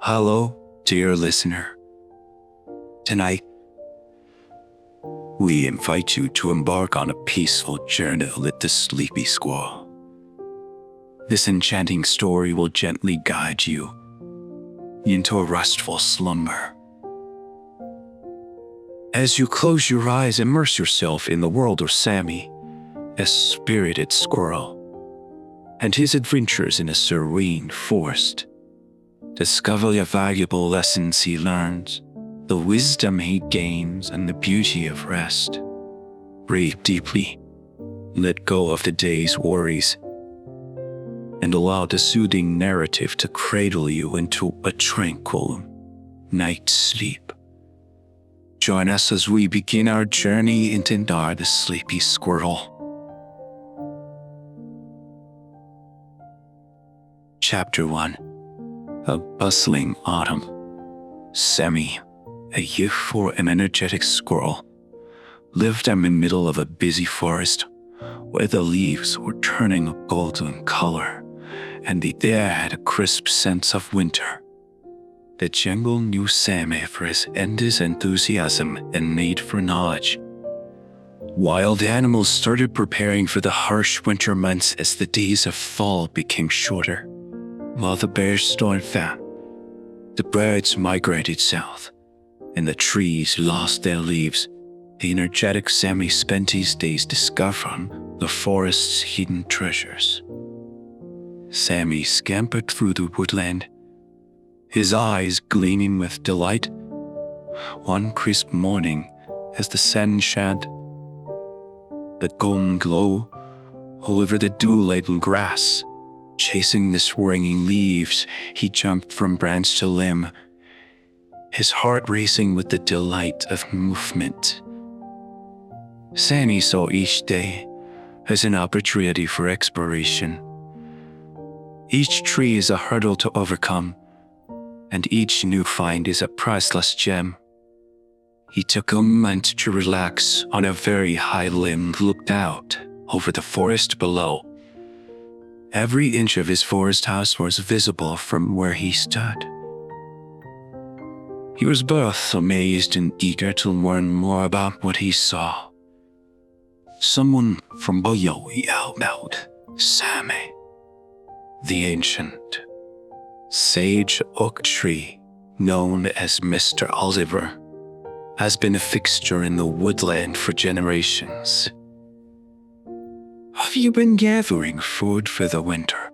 Hello, dear listener. Tonight, we invite you to embark on a peaceful journey with the sleepy squirrel. This enchanting story will gently guide you into a restful slumber. As you close your eyes, immerse yourself in the world of Sammy, a spirited squirrel, and his adventures in a serene forest. Discover the valuable lessons he learns, the wisdom he gains, and the beauty of rest. Breathe deeply, let go of the day's worries, and allow the soothing narrative to cradle you into a tranquil night's sleep. Join us as we begin our journey into the sleepy squirrel. Chapter 1. A bustling autumn. Sammy, a youthful and energetic squirrel, lived in the middle of a busy forest where the leaves were turning a golden color and the air had a crisp sense of winter. The jungle knew Sammy for his endless enthusiasm and need for knowledge. Wild animals started preparing for the harsh winter months as the days of fall became shorter. While the bears stood fat, the birds migrated south, and the trees lost their leaves. The energetic Sammy spent his days discovering the forest's hidden treasures. Sammy scampered through the woodland, his eyes gleaming with delight. One crisp morning, as the sun shed the golden glow over the dew-laden grass, chasing the swinging leaves, he jumped from branch to limb, his heart racing with the delight of movement. Sammy saw each day as an opportunity for exploration. Each tree is a hurdle to overcome, and each new find is a priceless gem. He took a moment to relax on a very high limb, looked out over the forest below. Every inch of his forest house was visible from where he stood. He was both amazed and eager to learn more about what he saw. Someone from below yelled out, "Sammy!" The ancient sage oak tree, known as Mr. Oliver, has been a fixture in the woodland for generations. "Have you been gathering food for the winter?"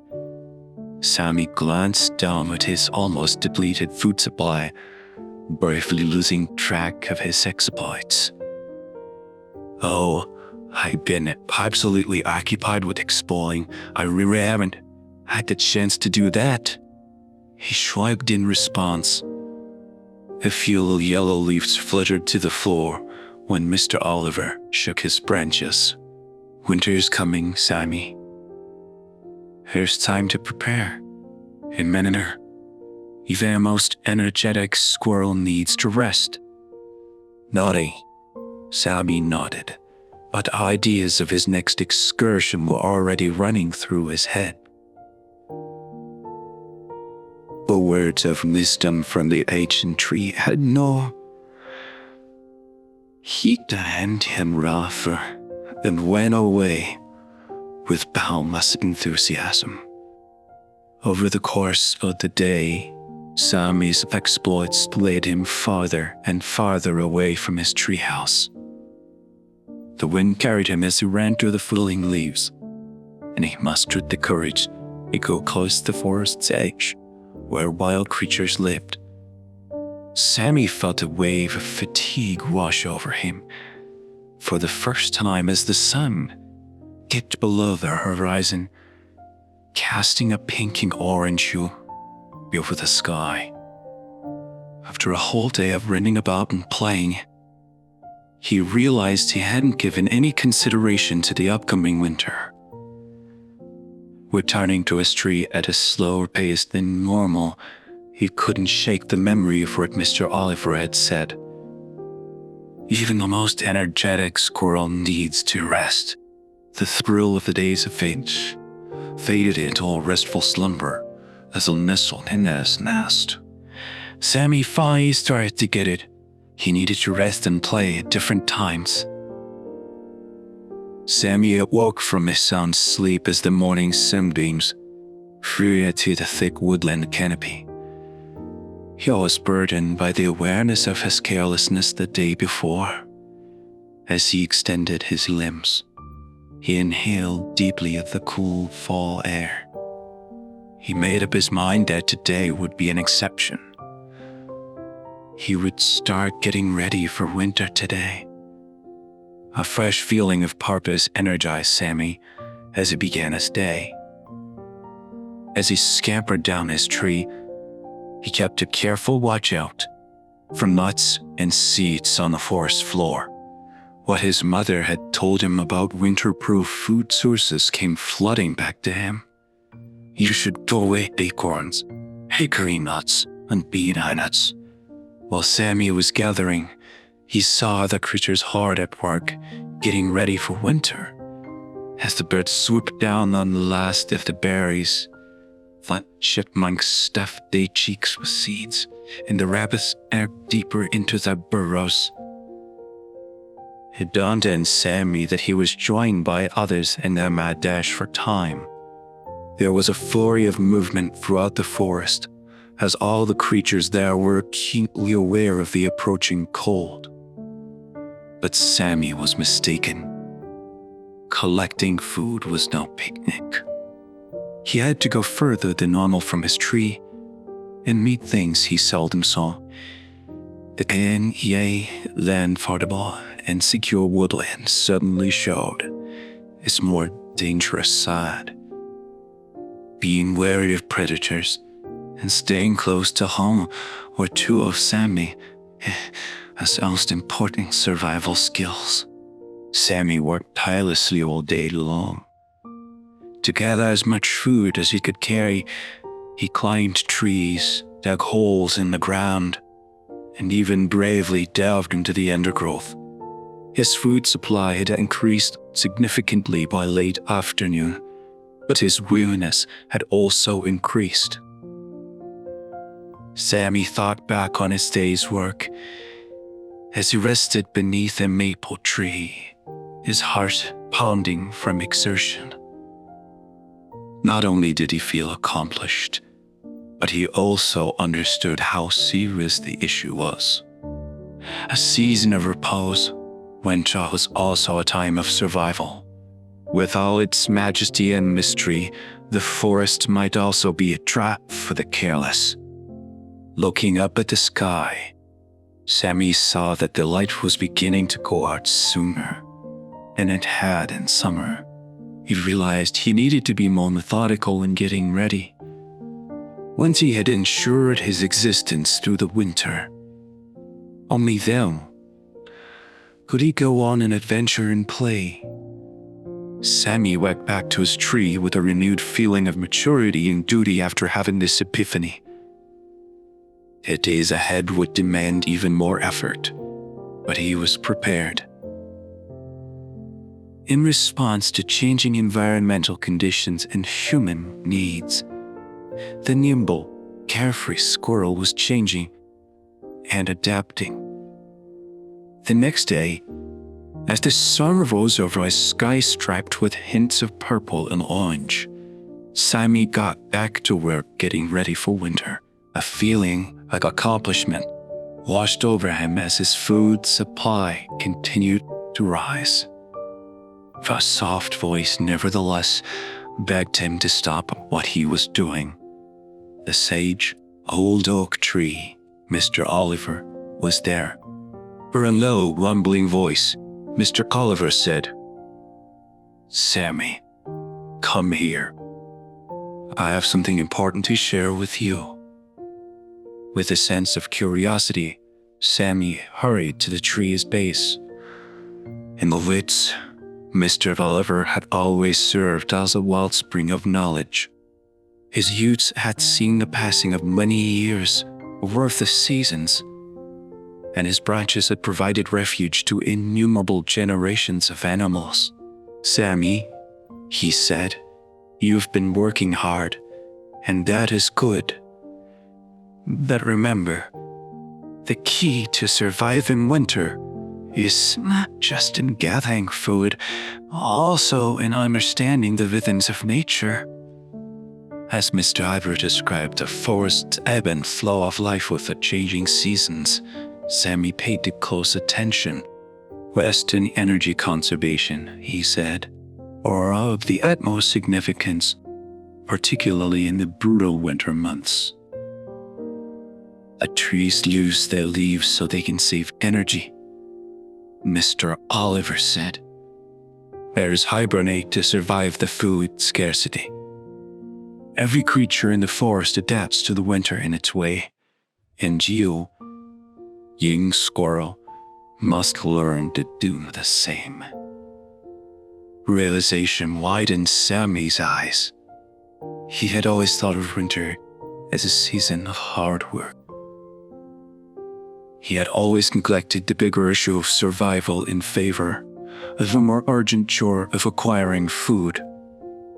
Sammy glanced down at his almost depleted food supply, briefly losing track of his exploits. "Oh, I've been absolutely occupied with exploring. I really haven't had the chance to do that," he shrugged in response. A few yellow leaves fluttered to the floor when Mr. Oliver shook his branches. "Winter's coming, Sammy. Here's time to prepare. In manner, even a most energetic squirrel needs to rest." Nodding, Sammy nodded, but ideas of his next excursion were already running through his head. The words of wisdom from the ancient tree had no heat to hand him rather and went away with boundless enthusiasm. Over the course of the day, Sammy's exploits led him farther and farther away from his treehouse. The wind carried him as he ran through the falling leaves, and he mustered the courage to go close to the forest's edge, where wild creatures lived. Sammy felt a wave of fatigue wash over him for the first time as the sun dipped below the horizon, casting a pinking orange hue over the sky. After a whole day of running about and playing, he realized he hadn't given any consideration to the upcoming winter. Returning to his tree at a slower pace than normal, he couldn't shake the memory of what Mr. Oliver had said. Even the most energetic squirrel needs to rest. The thrill of the days of age, faded into a restful slumber as he nestled in his nest. Sammy finally started to get it. He needed to rest and play at different times. Sammy awoke from his sound sleep as the morning sunbeams threw into the thick woodland canopy. He was burdened by the awareness of his carelessness the day before. As he extended his limbs, he inhaled deeply of the cool fall air. He made up his mind that today would be an exception. He would start getting ready for winter today. A fresh feeling of purpose energized Sammy as he began his day. As he scampered down his tree, he kept a careful watch out for nuts and seeds on the forest floor. What his mother had told him about winter-proof food sources came flooding back to him. You should throw away acorns, hickory nuts, and bean nuts. While Sammy was gathering, he saw the creatures hard at work, getting ready for winter. As the birds swooped down on the last of the berries, the chipmunks stuffed their cheeks with seeds, and the rabbits dug deeper into their burrows. It dawned on Sammy that he was joined by others in their mad dash for time. There was a flurry of movement throughout the forest, as all the creatures there were keenly aware of the approaching cold. But Sammy was mistaken. Collecting food was no picnic. He had to go further than normal from his tree and meet things he seldom saw. The land farther and secure woodland suddenly showed its more dangerous side. Being wary of predators and staying close to home were two of Sammy's most important survival skills. Sammy worked tirelessly all day long. To gather as much food as he could carry, he climbed trees, dug holes in the ground, and even bravely delved into the undergrowth. His food supply had increased significantly by late afternoon, but his weariness had also increased. Sammy thought back on his day's work as he rested beneath a maple tree, his heart pounding from exertion. Not only did he feel accomplished, but he also understood how serious the issue was. A season of repose, winter was also a time of survival. With all its majesty and mystery, the forest might also be a trap for the careless. Looking up at the sky, Sammy saw that the light was beginning to go out sooner than it had in summer. He realized he needed to be more methodical in getting ready. Once he had ensured his existence through the winter, only then could he go on an adventure and play. Sammy went back to his tree with a renewed feeling of maturity and duty after having this epiphany. The days ahead would demand even more effort, but he was prepared. In response to changing environmental conditions and human needs, the nimble, carefree squirrel was changing and adapting. The next day, as the sun rose over a sky striped with hints of purple and orange, Sammy got back to work getting ready for winter. A feeling of accomplishment washed over him as his food supply continued to rise. A soft voice nevertheless begged him to stop what he was doing. The sage, old oak tree, Mr. Oliver, was there. For a low, rumbling voice, Mr. Oliver said, "Sammy, come here. I have something important to share with you." With a sense of curiosity, Sammy hurried to the tree's base. In the woods, Mr. Oliver had always served as a wellspring of knowledge. His youth had seen the passing of many years worth of seasons, and his branches had provided refuge to innumerable generations of animals. "Sammy," he said, You've been working hard, and that is good. But remember, the key to surviving winter is not just in gathering food, also in understanding the rhythms of nature. As Mr. Ivor described the forest's ebb and flow of life with the changing seasons, Sammy paid close attention. Rest and energy conservation, he said, are of the utmost significance, particularly in the brutal winter months. Trees lose their leaves so they can save energy, Mr. Oliver said. Bears hibernate to survive the food scarcity. Every creature in the forest adapts to the winter in its way, and you, young squirrel, must learn to do the same. Realization widened Sammy's eyes. He had always thought of winter as a season of hard work. He had always neglected the bigger issue of survival in favor of the more urgent chore of acquiring food.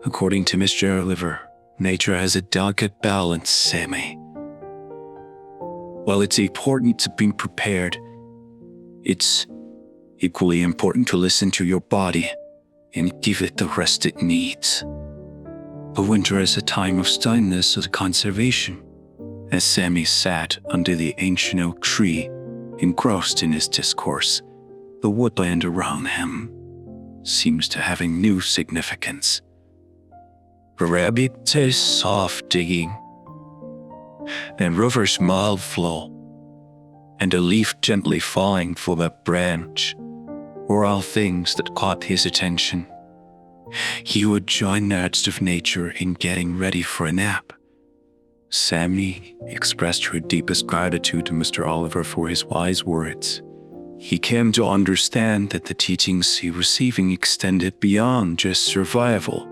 According to Mr. Oliver, nature has a delicate balance, Sammy. While it's important to be prepared, it's equally important to listen to your body and give it the rest it needs. The winter is a time of stillness and conservation. As Sammy sat under the ancient oak tree, engrossed in his discourse, the woodland around him seems to have a new significance. A rabbit's soft digging, and river's mild flow, and a leaf gently falling from a branch were all things that caught his attention. He would join the rest of nature in getting ready for a nap. Sammy expressed her deepest gratitude to Mr. Oliver for his wise words. He came to understand that the teachings he was receiving extended beyond just survival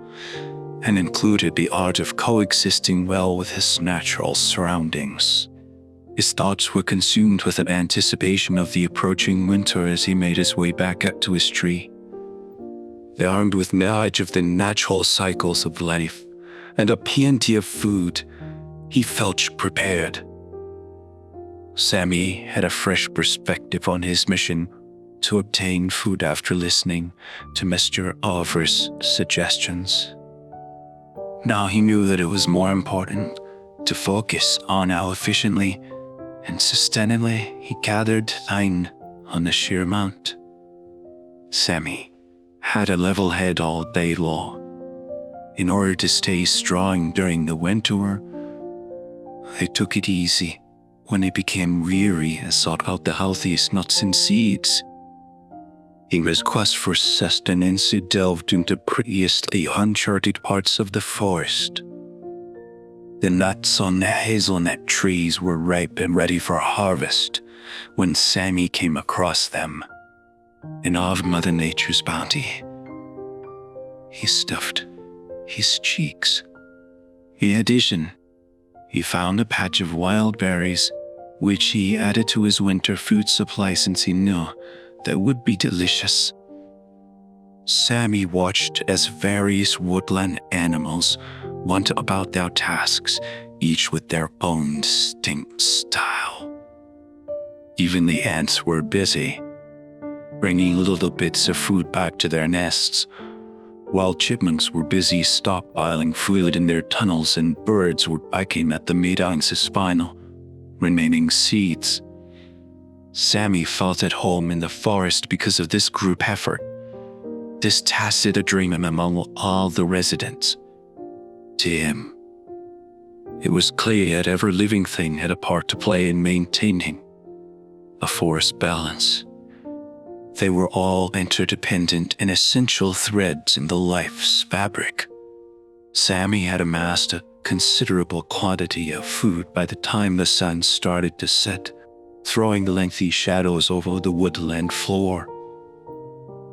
and included the art of coexisting well with his natural surroundings. His thoughts were consumed with an anticipation of the approaching winter as he made his way back up to his tree. Armed with knowledge of the natural cycles of life and a plenty of food, he felt prepared. Sammy had a fresh perspective on his mission to obtain food after listening to Mr. Oliver's suggestions. Now he knew that it was more important to focus on how efficiently and sustainably he gathered thine on the sheer mount. Sammy had a level head all day long. In order to stay strong during the winter, they took it easy when they became weary and sought out the healthiest nuts and seeds. In his quest for sustenance, he delved into previously uncharted parts of the forest. The nuts on the hazelnut trees were ripe and ready for harvest when Sammy came across them. In awe of Mother Nature's bounty, he stuffed his cheeks. In addition, he found a patch of wild berries, which he added to his winter food supply since he knew that would be delicious. Sammy watched as various woodland animals went about their tasks, each with their own distinct style. Even the ants were busy, bringing little bits of food back to their nests, while chipmunks were busy stockpiling food in their tunnels and birds were picking at the meadow's final remaining seeds. Sammy felt at home in the forest because of this group effort, this tacit agreement among all the residents. To him, it was clear that every living thing had a part to play in maintaining a forest balance. They were all interdependent and essential threads in the life's fabric. Sammy had amassed a considerable quantity of food by the time the sun started to set, throwing lengthy shadows over the woodland floor.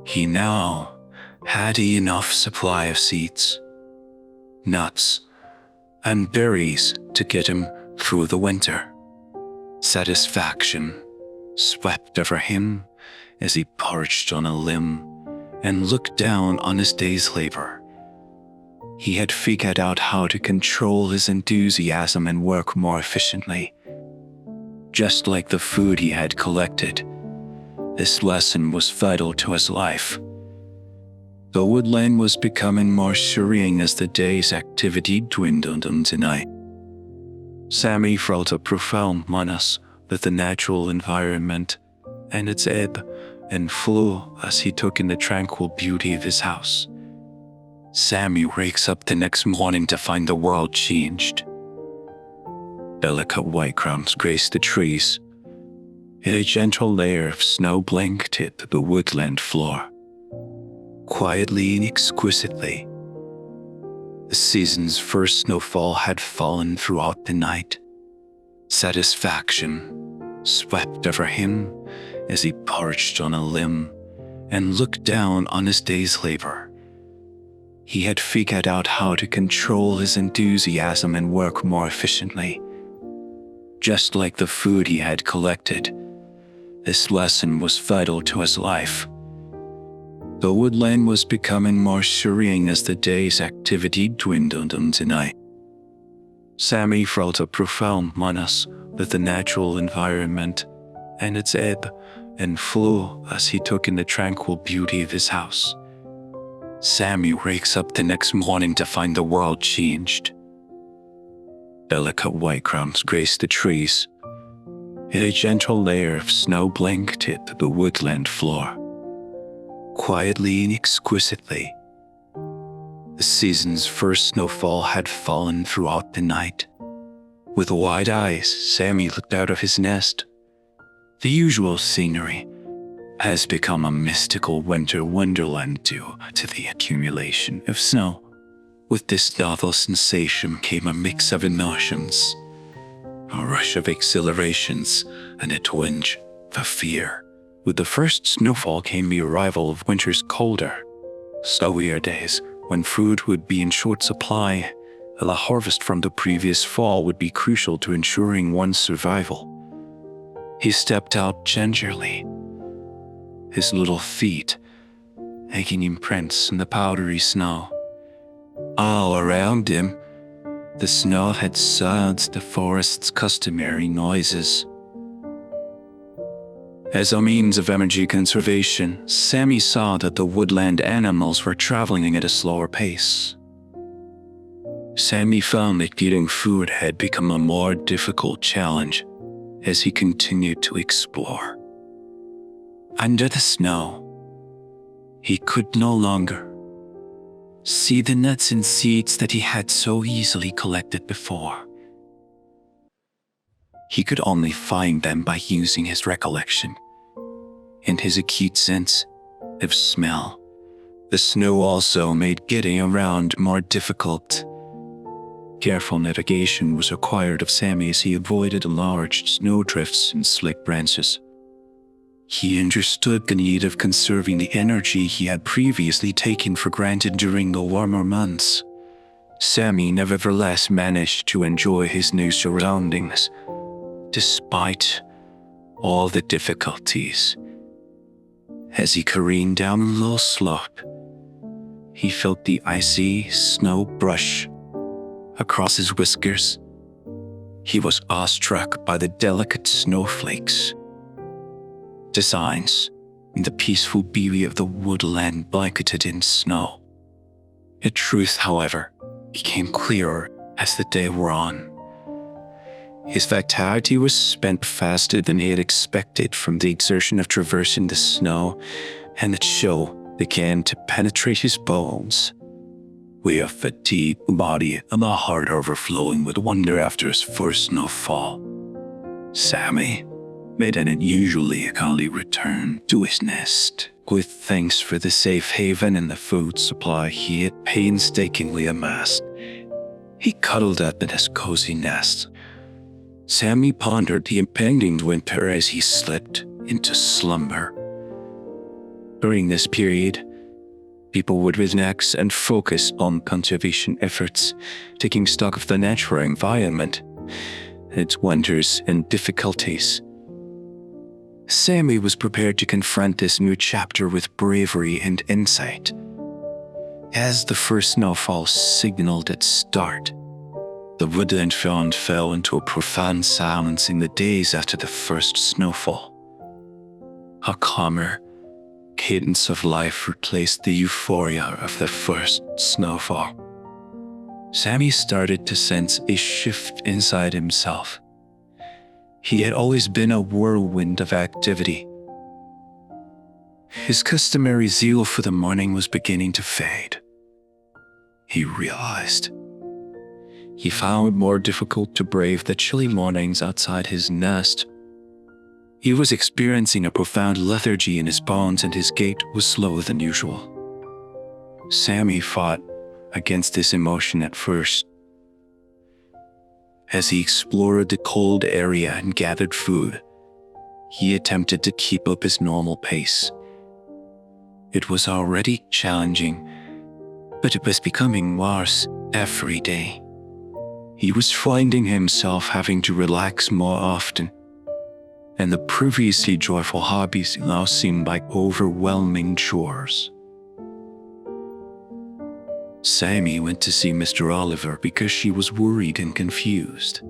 He now had enough supply of seeds, nuts, and berries to get him through the winter. Satisfaction swept over him as he perched on a limb and looked down on his day's labor. He had figured out how to control his enthusiasm and work more efficiently. Just like the food he had collected, this lesson was vital to his life. The woodland was becoming more serene as the day's activity dwindled into night. Sammy felt a profound oneness with the natural environment and its ebb and flow as he took in the tranquil beauty of his house. Sammy wakes up the next morning to find the world changed. Delicate white crowns graced the trees, and a gentle layer of snow blanketed the woodland floor. Quietly and exquisitely, the season's first snowfall had fallen throughout the night. Satisfaction swept over him as he perched on a limb and looked down on his day's labor. He had figured out how to control his enthusiasm and work more efficiently. Just like the food he had collected, this lesson was vital to his life. The woodland was becoming more serene as the day's activity dwindled into night. Sammy felt a profound oneness with the natural environment and its ebb and flow as he took in the tranquil beauty of his house. Sammy wakes up the next morning to find the world changed. Delicate white crowns graced the trees, and a gentle layer of snow blanketed the woodland floor. Quietly and exquisitely, the season's first snowfall had fallen throughout the night. With wide eyes, Sammy looked out of his nest. The usual scenery has become a mystical winter wonderland due to the accumulation of snow. With this novel sensation came a mix of emotions, a rush of exhilarations, and a twinge of fear. With the first snowfall came the arrival of winter's colder, snowier days when food would be in short supply. The harvest from the previous fall would be crucial to ensuring one's survival. He stepped out gingerly, his little feet making imprints in the powdery snow. All around him, the snow had silenced the forest's customary noises. As a means of energy conservation, Sammy saw that the woodland animals were traveling at a slower pace. Sammy found that getting food had become a more difficult challenge as he continued to explore. Under the snow, he could no longer see the nuts and seeds that he had so easily collected before. He could only find them by using his recollection and his acute sense of smell. The snow also made getting around more difficult. Careful navigation was required of Sammy as he avoided large snowdrifts and slick branches. He understood the need of conserving the energy he had previously taken for granted during the warmer months. Sammy nevertheless managed to enjoy his new surroundings, despite all the difficulties. As he careened down a low slope, he felt the icy snow brush across his whiskers. He was awestruck by the delicate snowflakes, designs, and the peaceful beauty of the woodland blanketed in snow. The truth, however, became clearer as the day wore on. His vitality was spent faster than he had expected from the exertion of traversing the snow, and the chill began to penetrate his bones. With a fatigued body and a heart overflowing with wonder after his first snowfall, Sammy made an unusually early return to his nest. With thanks for the safe haven and the food supply he had painstakingly amassed, he cuddled up in his cozy nest. Sammy pondered the impending winter as he slipped into slumber. During this period, people would relax and focus on conservation efforts, taking stock of the natural environment, its wonders and difficulties. Sammy was prepared to confront this new chapter with bravery and insight. As the first snowfall signaled its start, the woodland fell into a profound silence in the days after the first snowfall. A calmer cadence of life replaced the euphoria of the first snowfall. Sammy started to sense a shift inside himself. He had always been a whirlwind of activity. His customary zeal for the morning was beginning to fade. He realized he found it more difficult to brave the chilly mornings outside his nest. He was experiencing a profound lethargy in his bones, and his gait was slower than usual. Sammy fought against this emotion at first. As he explored the cold area and gathered food, he attempted to keep up his normal pace. It was already challenging, but it was becoming worse every day. He was finding himself having to relax more often, and the previously joyful hobbies now seemed like overwhelming chores. Sammy went to see Mr. Oliver because she was worried and confused.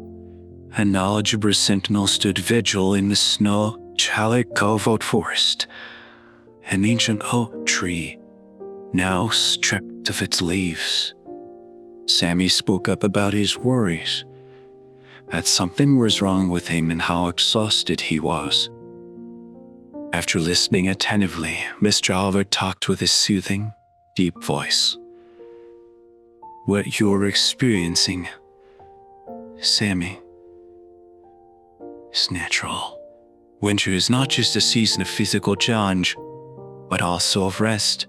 A knowledgeable sentinel stood vigil in the snow-chalico forest. An ancient oak tree, now stripped of its leaves. Sammy spoke up about his worries, that something was wrong with him and how exhausted he was. After listening attentively, Mr. Oliver talked with his soothing, deep voice. "What you're experiencing, Sammy, is natural. Winter is not just a season of physical challenge, but also of rest.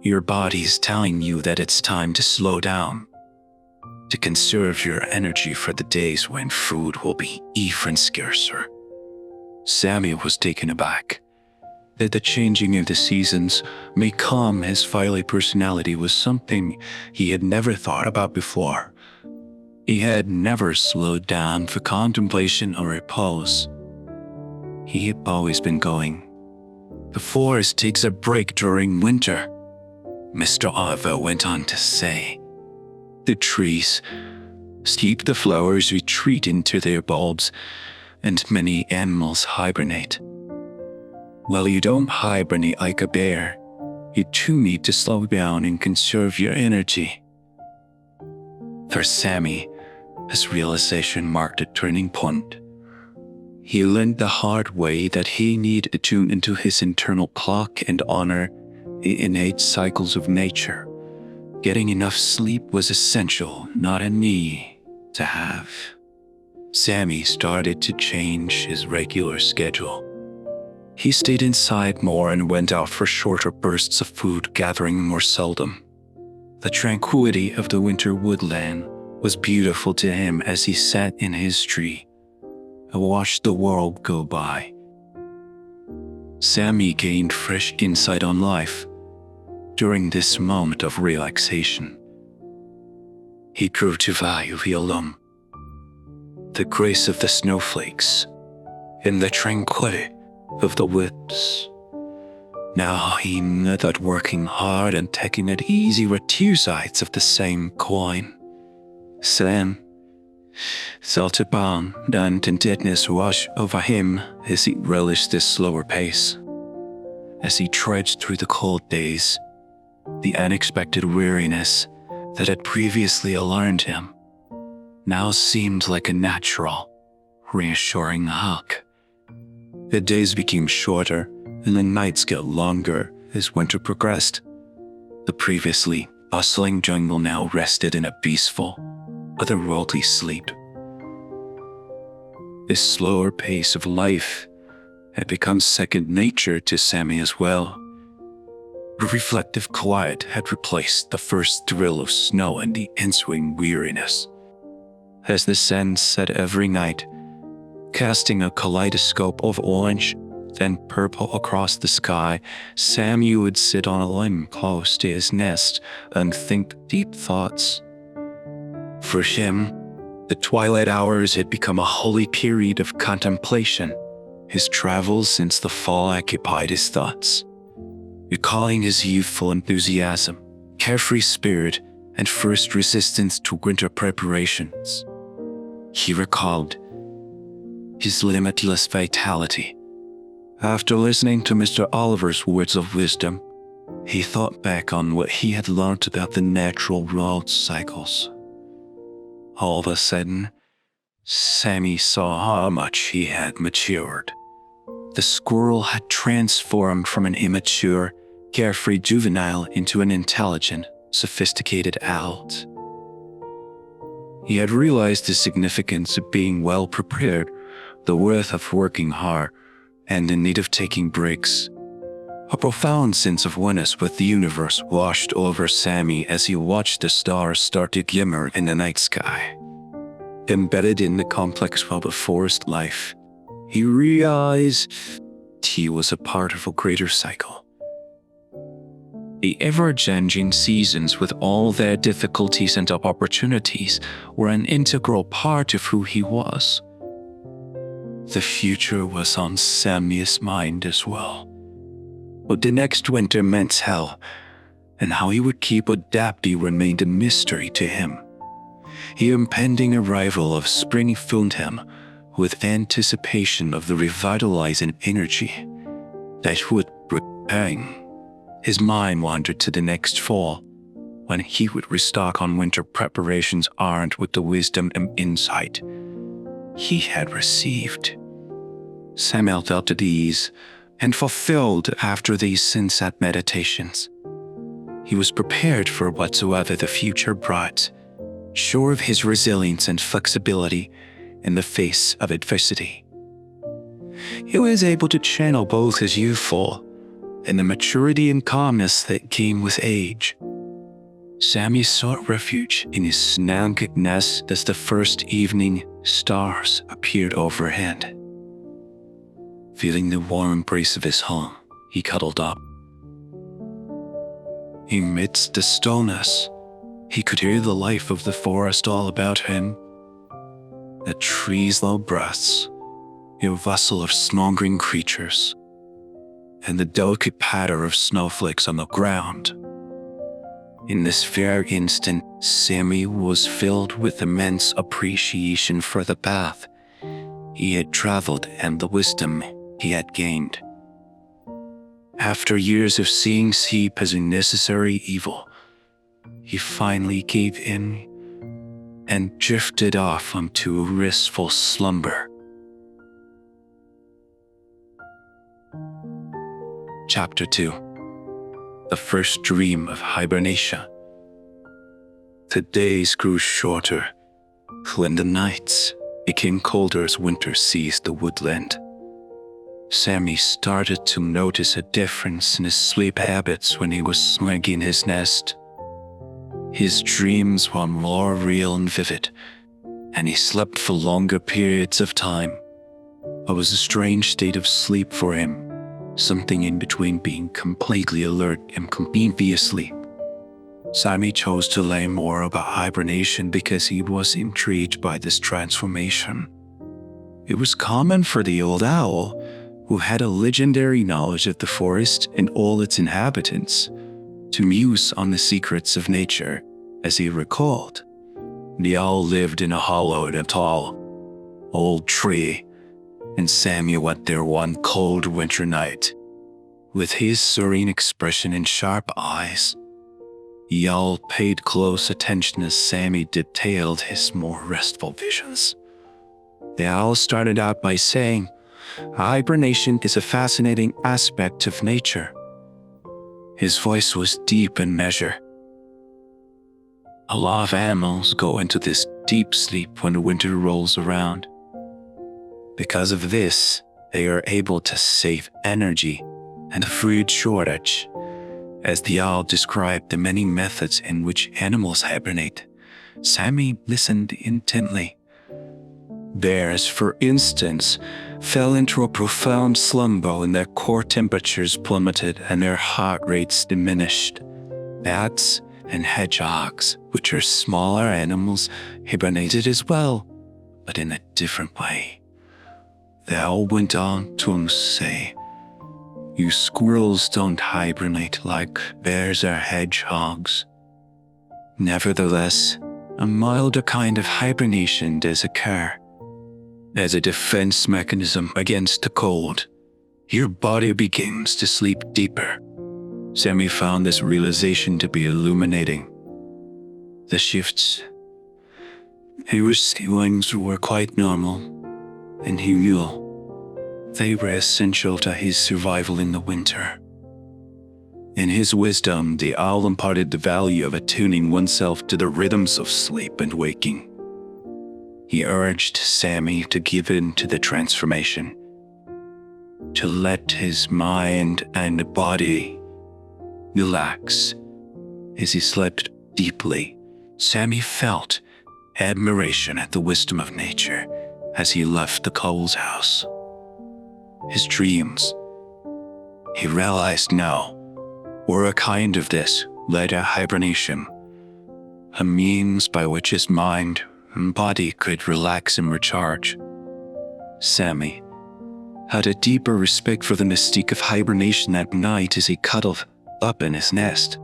Your body is telling you that it's time to slow down, to conserve your energy for the days when food will be even scarcer." Sammy was taken aback. That the changing of the seasons may calm his fiery personality was something he had never thought about before. He had never slowed down for contemplation or repose. He had always been going. "The forest takes a break during winter," Mr. Oliver went on to say. "The trees steep, the flowers retreat into their bulbs, and many animals hibernate. Well, you don't hibernate like a bear. You too need to slow down and conserve your energy." For Sammy, this realization marked a turning point. He learned the hard way that he needed to tune into his internal clock and honor the innate cycles of nature. Getting enough sleep was essential, not a need to have. Sammy started to change his regular schedule. He stayed inside more and went out for shorter bursts of food gathering more seldom. The tranquility of the winter woodland was beautiful to him as he sat in his tree and watched the world go by. Sammy gained fresh insight on life during this moment of relaxation. He grew to value the alum, the grace of the snowflakes, and the tranquility of the woods. Now he knew that working hard and taking it easy were two sides of the same coin. Sam felt a abundant contentedness wash over him as he relished this slower pace. As he trudged through the cold days, the unexpected weariness that had previously alarmed him now seemed like a natural, reassuring hug. The days became shorter and the nights got longer as winter progressed. The previously bustling jungle now rested in a peaceful, otherworldly sleep. This slower pace of life had become second nature to Sammy as well. The reflective quiet had replaced the first thrill of snow and the ensuing weariness. As the sun set every night, casting a kaleidoscope of orange, then purple across the sky, Sammy would sit on a limb close to his nest and think deep thoughts. For him, the twilight hours had become a holy period of contemplation. His travels since the fall occupied his thoughts, recalling his youthful enthusiasm, carefree spirit and first resistance to winter preparations. He recalled his limitless vitality. After listening to Mr. Oliver's words of wisdom, he thought back on what he had learned about the natural world cycles. All of a sudden, Sammy saw how much he had matured. The squirrel had transformed from an immature, carefree juvenile into an intelligent, sophisticated adult. He had realized the significance of being well prepared, the worth of working hard, and the need of taking breaks. A profound sense of oneness with the universe washed over Sammy as he watched the stars start to glimmer in the night sky. Embedded in the complex web of forest life, he realized he was a part of a greater cycle. The ever-changing seasons, with all their difficulties and opportunities, were an integral part of who he was. The future was on Sammy's mind as well. What the next winter meant hell, and how he would keep adapting remained a mystery to him. The impending arrival of spring filled him with anticipation of the revitalizing energy that would bring. His mind wandered to the next fall, when he would restock on winter preparations armed with the wisdom and insight he had received. Samuel felt at ease and fulfilled after these sunset meditations. He was prepared for whatsoever the future brought, sure of his resilience and flexibility in the face of adversity. He was able to channel both his youthful and the maturity and calmness that came with age. Sammy sought refuge in his snug nest as the first evening stars appeared overhead. Feeling the warm embrace of his home, he cuddled up. Amidst the stillness, he could hear the life of the forest all about him. The trees' low breaths, a rustle of snoring creatures, and the delicate patter of snowflakes on the ground. In this very instant, Sammy was filled with immense appreciation for the path he had traveled and the wisdom he had gained. After years of seeing sleep as a necessary evil, he finally gave in and drifted off into a restful slumber. Chapter 2. The First Dream of Hibernation. The days grew shorter, when the nights became colder as winter seized the woodland. Sammy started to notice a difference in his sleep habits when he was snug in his nest. His dreams were more real and vivid, and he slept for longer periods of time. It was a strange state of sleep for him, something in between being completely alert and completely asleep. Sammy chose to learn more about hibernation because he was intrigued by this transformation. It was common for the old owl, who had a legendary knowledge of the forest and all its inhabitants, to muse on the secrets of nature, as he recalled. The owl lived in a hollow in a tall, old tree, and Sammy went there one cold winter night. With his serene expression and sharp eyes, the owl paid close attention as Sammy detailed his more restful visions. The owl started out by saying, "Hibernation is a fascinating aspect of nature." His voice was deep in measure. A lot of animals go into this deep sleep when the winter rolls around. Because of this, they are able to save energy and food shortage. As the owl described the many methods in which animals hibernate, Sammy listened intently. Bears, for instance, fell into a profound slumber when their core temperatures plummeted and their heart rates diminished. Bats and hedgehogs, which are smaller animals, hibernated as well, but in a different way. The owl went on to say, "You squirrels don't hibernate like bears or hedgehogs. Nevertheless, a milder kind of hibernation does occur. As a defense mechanism against the cold, your body begins to sleep deeper. Sammy found this realization to be illuminating. The shifts he was feeling were quite normal, and he knew they were essential to his survival in the winter. In his wisdom, the owl imparted the value of attuning oneself to the rhythms of sleep and waking. He urged Sammy to give in to the transformation, to let his mind and body relax. As he slept deeply, Sammy felt admiration at the wisdom of nature as he left the Cole's house. His dreams, he realized now, were a kind of this later hibernation, a means by which his mind and body could relax and recharge. Sammy had a deeper respect for the mystique of hibernation at night as he cuddled up in his nest,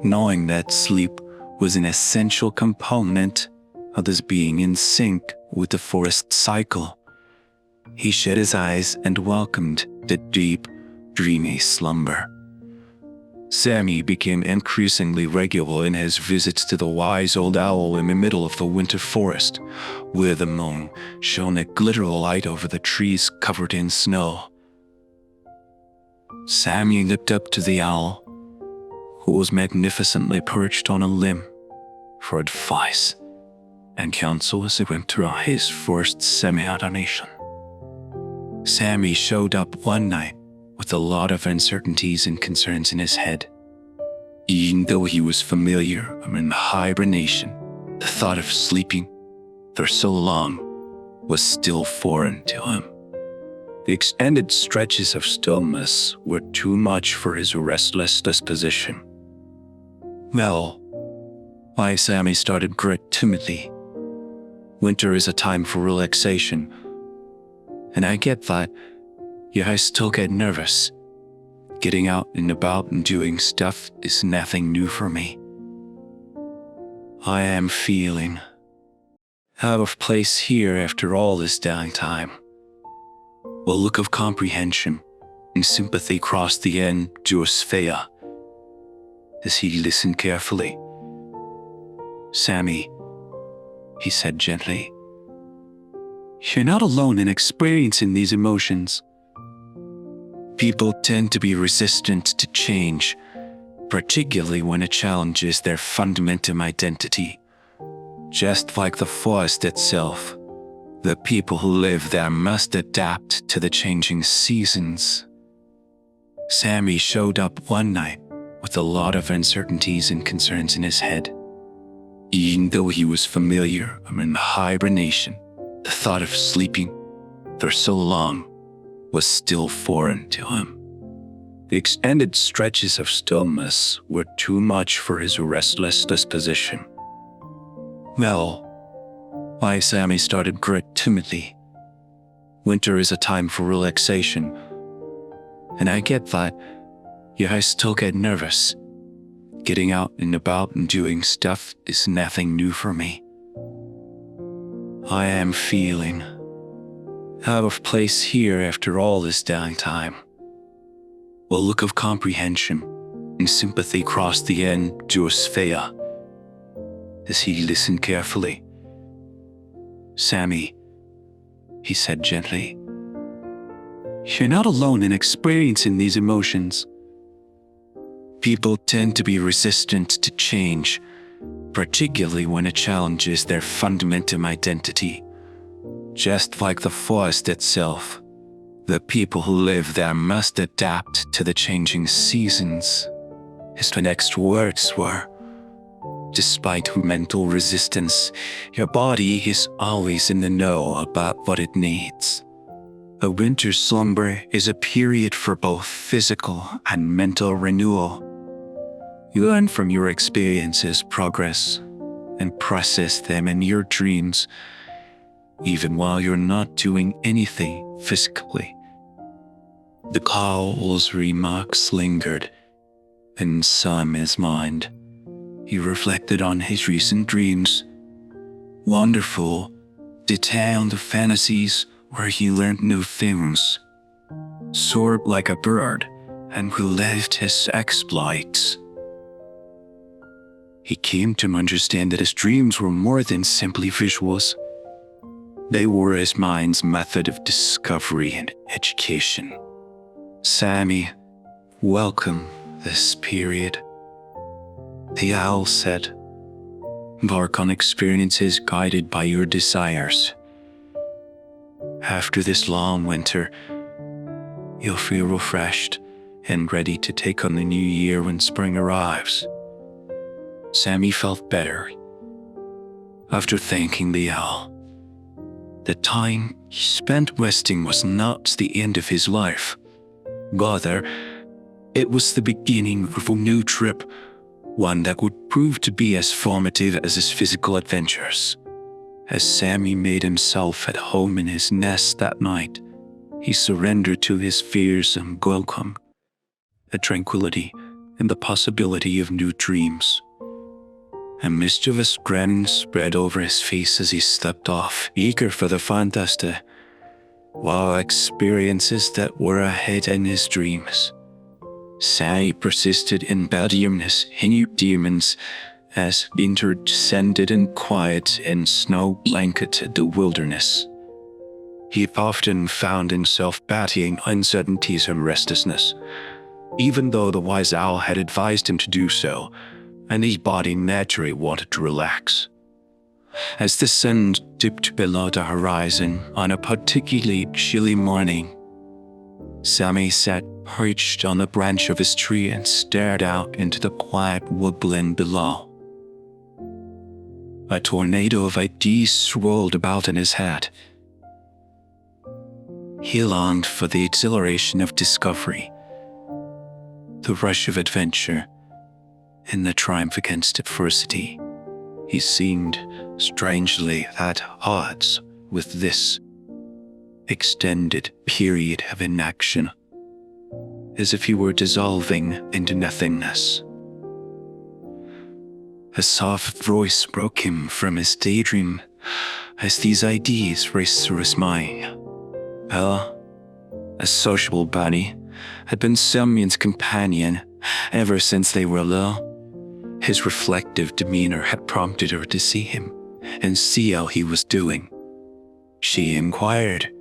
knowing that sleep was an essential component of his being in sync with the forest cycle. He shut his eyes and welcomed the deep, dreamy slumber. Sammy became increasingly regular in his visits to the wise old owl in the middle of the winter forest, where the moon shone a glittering light over the trees covered in snow. Sammy looked up to the owl, who was magnificently perched on a limb, for advice and counsel as he went through his first semi-hibernation. Sammy showed up one night with a lot of uncertainties and concerns in his head. Even though he was familiar in hibernation, the thought of sleeping for so long was still foreign to him. The extended stretches of stillness were too much for his restless disposition. Well, why Sammy started quite timidly. Winter is a time for relaxation, and I get that. Yet I still get nervous. Getting out and about and doing stuff is nothing new for me. I am feeling out of place here after all this downtime. A look of comprehension and sympathy crossed the Andrew's face as he listened carefully. Sammy, he said gently, you're not alone in experiencing these emotions. People tend to be resistant to change, particularly when it challenges their fundamental identity. Just like the forest itself, the people who live there must adapt to the changing seasons. Sammy showed up one night with a lot of uncertainties and concerns in his head. Even though he was familiar in hibernation, the thought of sleeping for so long was still foreign to him. The extended stretches of stillness were too much for his restless disposition. Well, why Sammy started quite timidly. Winter is a time for relaxation, and I get that. Yet I still get nervous. Getting out and about and doing stuff is nothing new for me. I am feeling out of place here after all this downtime. A look of comprehension and sympathy crossed the Andrew's face as he listened carefully. Sammy, he said gently, you're not alone in experiencing these emotions. People tend to be resistant to change, particularly when it challenges their fundamental identity. Just like the forest itself, the people who live there must adapt to the changing seasons. His next words were, despite mental resistance, your body is always in the know about what it needs. A winter slumber is a period for both physical and mental renewal. You learn from your experiences, progress, and process them in your dreams, even while you're not doing anything physically. The owl's remarks lingered in Sammy's mind. He reflected on his recent dreams. Wonderful, detailed fantasies where he learned new things, soared like a bird, and relived his exploits. He came to understand that his dreams were more than simply visuals. They were his mind's method of discovery and education. Sammy, welcome this period, the owl said. Embark on experiences guided by your desires. After this long winter, you'll feel refreshed and ready to take on the new year when spring arrives. Sammy felt better after thanking the owl. The time he spent resting was not the end of his life. Rather, it was the beginning of a new trip, one that would prove to be as formative as his physical adventures. As Sammy made himself at home in his nest that night, he surrendered to his fears and welcomed a tranquility and the possibility of new dreams. A mischievous grin spread over his face as he stepped off, eager for the fantastic wow experiences that were ahead in his dreams. Sammy persisted in battling his inner demons as winter descended in quiet and snow blanketed the wilderness. He often found himself battling uncertainties and restlessness, even though the wise owl had advised him to do so, and his body naturally wanted to relax. As the sun dipped below the horizon on a particularly chilly morning, Sammy sat perched on the branch of his tree and stared out into the quiet woodland below. A tornado of ideas swirled about in his head. He longed for the exhilaration of discovery, the rush of adventure, and the triumph against adversity. He seemed strangely at odds with this extended period of inaction, as if he were dissolving into nothingness. A soft voice broke him from his daydream as these ideas raced through his mind. Bella, a sociable bunny, had been Sammy's companion ever since they were little. His reflective demeanor had prompted her to see him and see how he was doing. She inquired,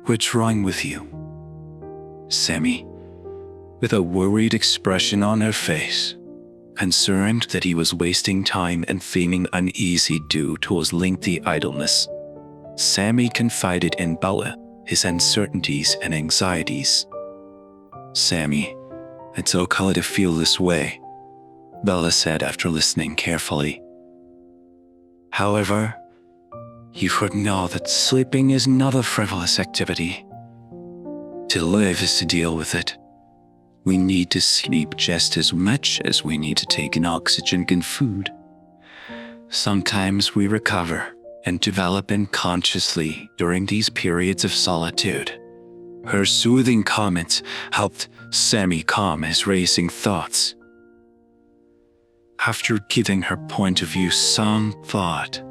"What's wrong with you, Sammy?" with a worried expression on her face, concerned that he was wasting time and feeling uneasy due to his lengthy idleness. Sammy confided in Bella his uncertainties and anxieties. "Sammy, it's okay to feel this way," Bella said after listening carefully. "However, you should know that sleeping is not a frivolous activity. To live is to deal with it. We need to sleep just as much as we need to take in oxygen and food. Sometimes we recover and develop unconsciously during these periods of solitude." Her soothing comments helped Sammy calm his racing thoughts. After giving her point of view some thought,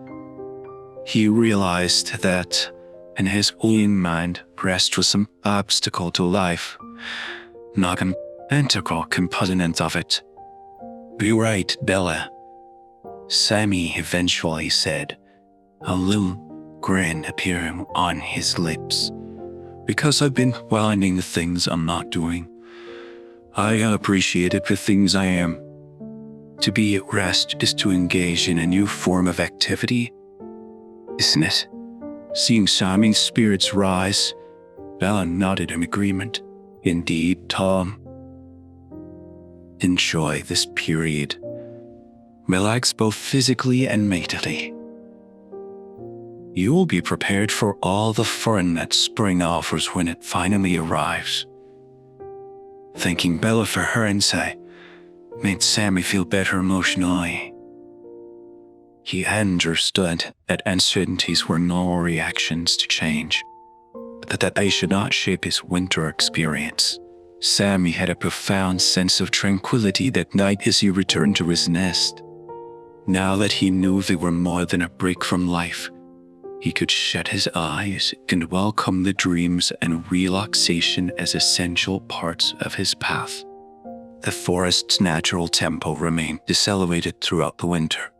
he realized that, in his own mind, rest was an obstacle to life, not an integral component of it. "Be right, Bella," Sammy eventually said, a little grin appearing on his lips. "Because I've been finding the things I'm not doing, I appreciate it for things I am. To be at rest is to engage in a new form of activity, isn't it?" Seeing Sammy's spirits rise, Bella nodded in agreement. "Indeed, Tom. Enjoy this period. Relax both physically and mentally. You will be prepared for all the fun that spring offers when it finally arrives." Thanking Bella for her insight made Sammy feel better emotionally. He understood that uncertainties were normal reactions to change, but that they should not shape his winter experience. Sammy had a profound sense of tranquility that night as he returned to his nest. Now that he knew they were more than a break from life, he could shut his eyes and welcome the dreams and relaxation as essential parts of his path. The forest's natural tempo remained decelerated throughout the winter.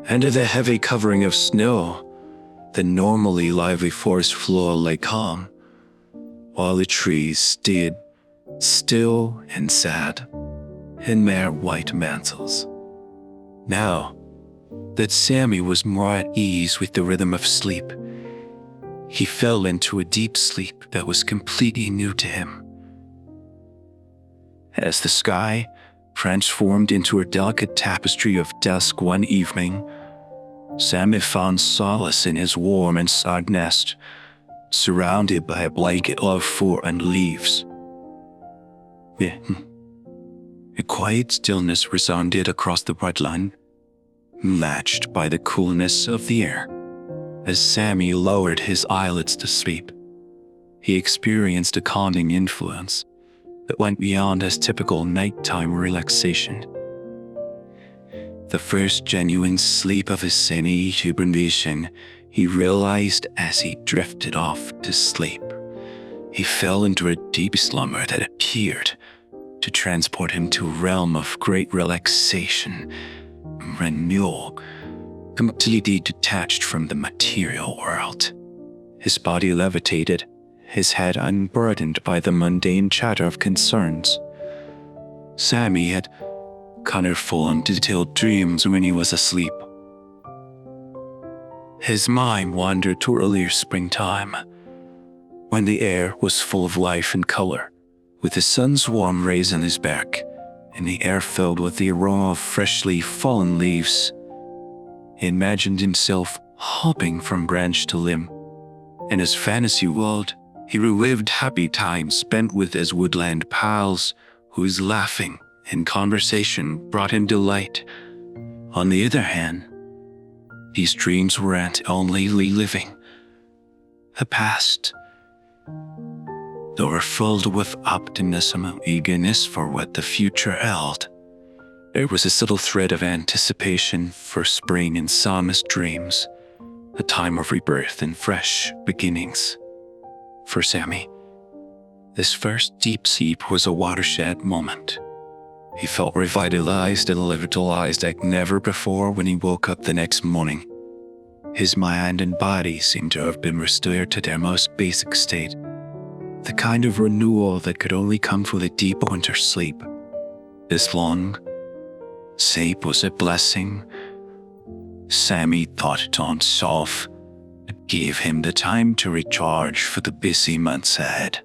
Under the heavy covering of snow, the normally lively forest floor lay calm, while the trees stood still and sad in mere white mantles. Now that Sammy was more at ease with the rhythm of sleep, he fell into a deep sleep that was completely new to him. As the sky transformed into a delicate tapestry of dusk one evening, Sammy found solace in his warm and snug nest, surrounded by a blanket of fur and leaves. A quiet stillness resounded across the woodland, matched by the coolness of the air. As Sammy lowered his eyelids to sleep, he experienced a calming influence that went beyond his typical nighttime relaxation. The first genuine sleep of his semi-hibernation, he realized as he drifted off to sleep. He fell into a deep slumber that appeared to transport him to a realm of great relaxation, renewal, completely detached from the material world. His body levitated, his head unburdened by the mundane chatter of concerns. Sammy had colorful and detailed dreams when he was asleep. His mind wandered to earlier springtime, when the air was full of life and color, with the sun's warm rays on his back, and the air filled with the aroma of freshly fallen leaves. He imagined himself hopping from branch to limb. In his fantasy world, he relived happy times spent with his woodland pals, whose laughing and conversation brought him delight. On the other hand, these dreams weren't only reliving the past. They were filled with optimism and eagerness for what the future held. There was a subtle thread of anticipation for spring in Sammy's dreams, a time of rebirth and fresh beginnings. For Sammy, this first deep sleep was a watershed moment. He felt revitalized and revitalized like never before when he woke up the next morning. His mind and body seemed to have been restored to their most basic state, the kind of renewal that could only come from a deep winter sleep. This long sleep was a blessing. Sammy thought to himself. It gave him the time to recharge for the busy months ahead.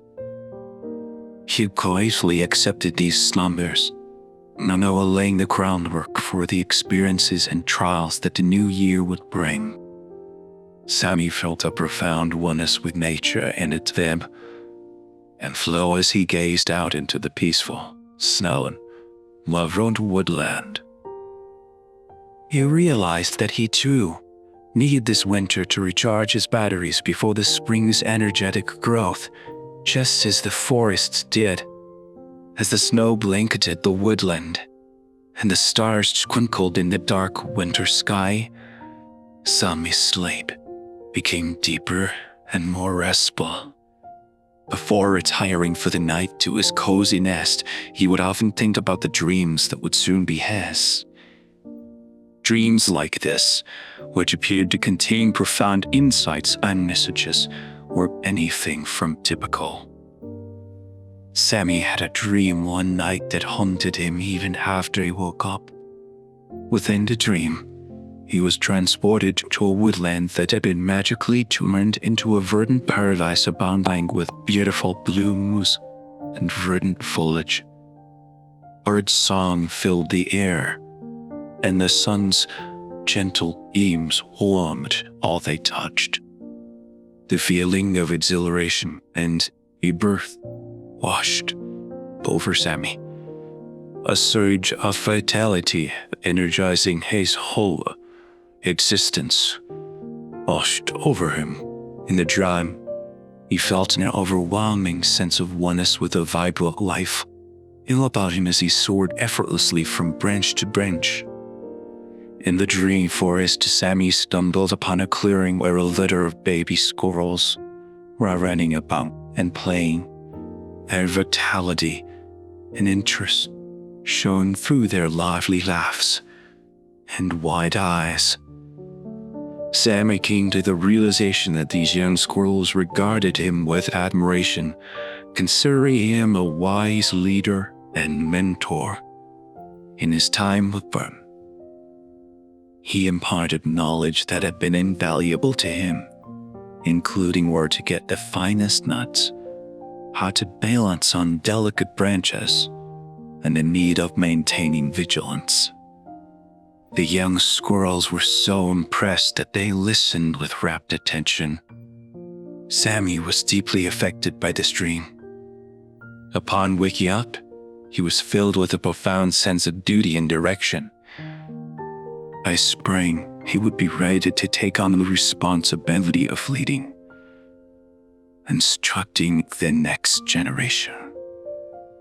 He quietly accepted these slumbers, now laying the groundwork for the experiences and trials that the new year would bring. Sammy felt a profound oneness with nature and its ebb and flow as he gazed out into the peaceful, snow and love-round woodland. He realized that he too needed this winter to recharge his batteries before the spring's energetic growth, just as the forests did. As the snow blanketed the woodland and the stars twinkled in the dark winter sky, Sammy's sleep became deeper and more restful. Before retiring for the night to his cozy nest, he would often think about the dreams that would soon be his. Dreams like this, which appeared to contain profound insights and messages, were anything from typical. Sammy had a dream one night that haunted him even after he woke up. Within the dream, he was transported to a woodland that had been magically turned into a verdant paradise abounding with beautiful blooms and verdant foliage. Bird song filled the air, and the sun's gentle beams warmed all they touched. The feeling of exhilaration and rebirth washed over Sammy, a surge of vitality energizing his whole existence washed over him. In the dream, He felt an overwhelming sense of oneness with the vibrant life all about him as he soared effortlessly from branch to branch. In the dream forest, Sammy stumbled upon a clearing where a litter of baby squirrels were running about and playing. Their vitality and interest shone through their lively laughs and wide eyes. Sammy came to the realization that these young squirrels regarded him with admiration, considering him a wise leader and mentor. In his time with them, he imparted knowledge that had been invaluable to him, including where to get the finest nuts, how to balance on delicate branches, and the need of maintaining vigilance. The young squirrels were so impressed that they listened with rapt attention. Sammy was deeply affected by this dream. Upon waking up, he was filled with a profound sense of duty and direction. By spring, he would be ready to take on the responsibility of leading, instructing the next generation.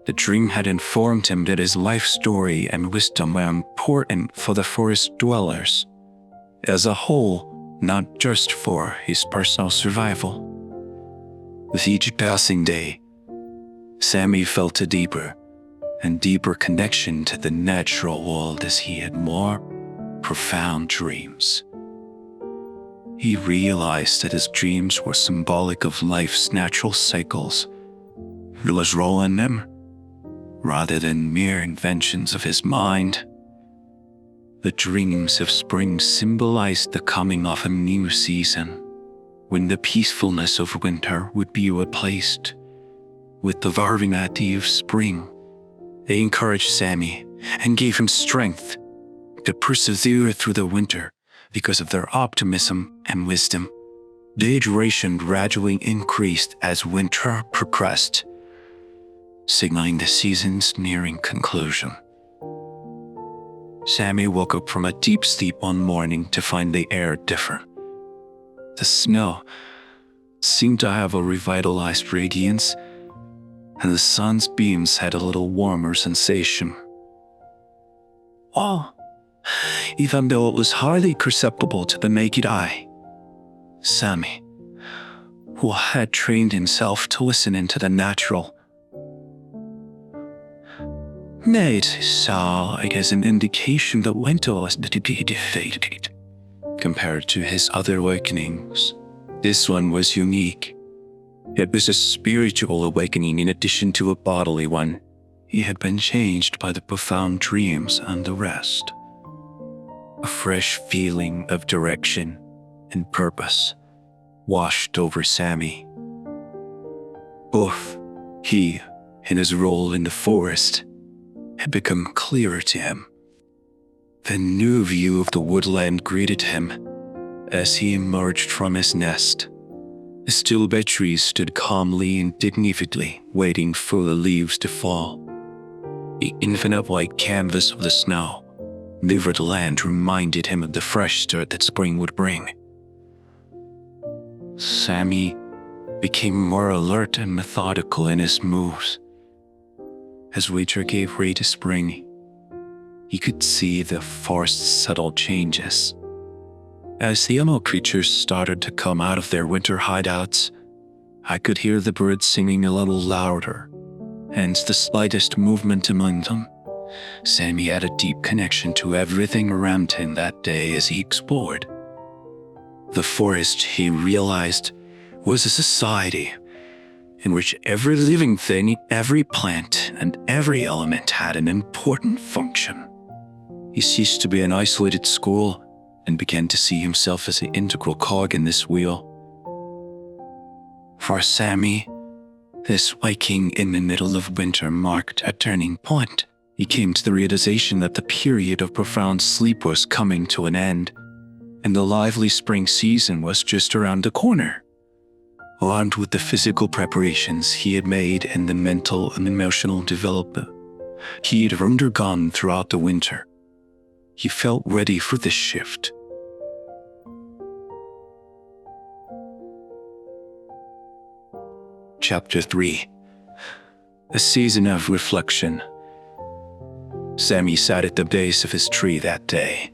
The dream had informed him that his life story and wisdom were important for the forest dwellers as a whole, not just for his personal survival. With each passing day, Sammy felt a deeper and deeper connection to the natural world as he had more profound dreams. He realized that his dreams were symbolic of life's natural cycles. He was role in them, rather than mere inventions of his mind. The dreams of spring symbolized the coming of a new season, when the peacefulness of winter would be replaced with the vivacity of spring. They encouraged Sammy and gave him strength to persevere through the winter because of their optimism and wisdom. The duration gradually increased as winter progressed, signaling the season's nearing conclusion. Sammy woke up from a deep sleep one morning to find the air different. The snow seemed to have a revitalized radiance, and the sun's beams had a little warmer sensation. Oh, even though it was hardly perceptible to the naked eye, Sammy, who had trained himself to listen into the natural, made saw it as an indication that winter was to be defeated. Compared to his other awakenings, this one was unique. It was a spiritual awakening in addition to a bodily one. He had been changed by the profound dreams and the rest. A fresh feeling of direction and purpose washed over Sammy. Both he and his role in the forest had become clearer to him. The new view of the woodland greeted him as he emerged from his nest. The stillbed trees stood calmly and dignifiedly, waiting for the leaves to fall. The infinite white canvas of the snow, livid land, reminded him of the fresh start that spring would bring. Sammy became more alert and methodical in his moves. As winter gave way to spring, he could see the forest's subtle changes. As the animal creatures started to come out of their winter hideouts, I could hear the birds singing a little louder, hence the slightest movement among them. Sammy had a deep connection to everything around him that day as he explored. The forest, he realized, was a society in which every living thing, every plant, and every element had an important function. He ceased to be an isolated squirrel and began to see himself as an integral cog in this wheel. For Sammy, this waking in the middle of winter marked a turning point. He came to the realization that the period of profound sleep was coming to an end, and the lively spring season was just around the corner. Armed with the physical preparations he had made and the mental and emotional development he had undergone throughout the winter, he felt ready for this shift. Chapter 3. A season of reflection. Sammy sat at the base of his tree that day,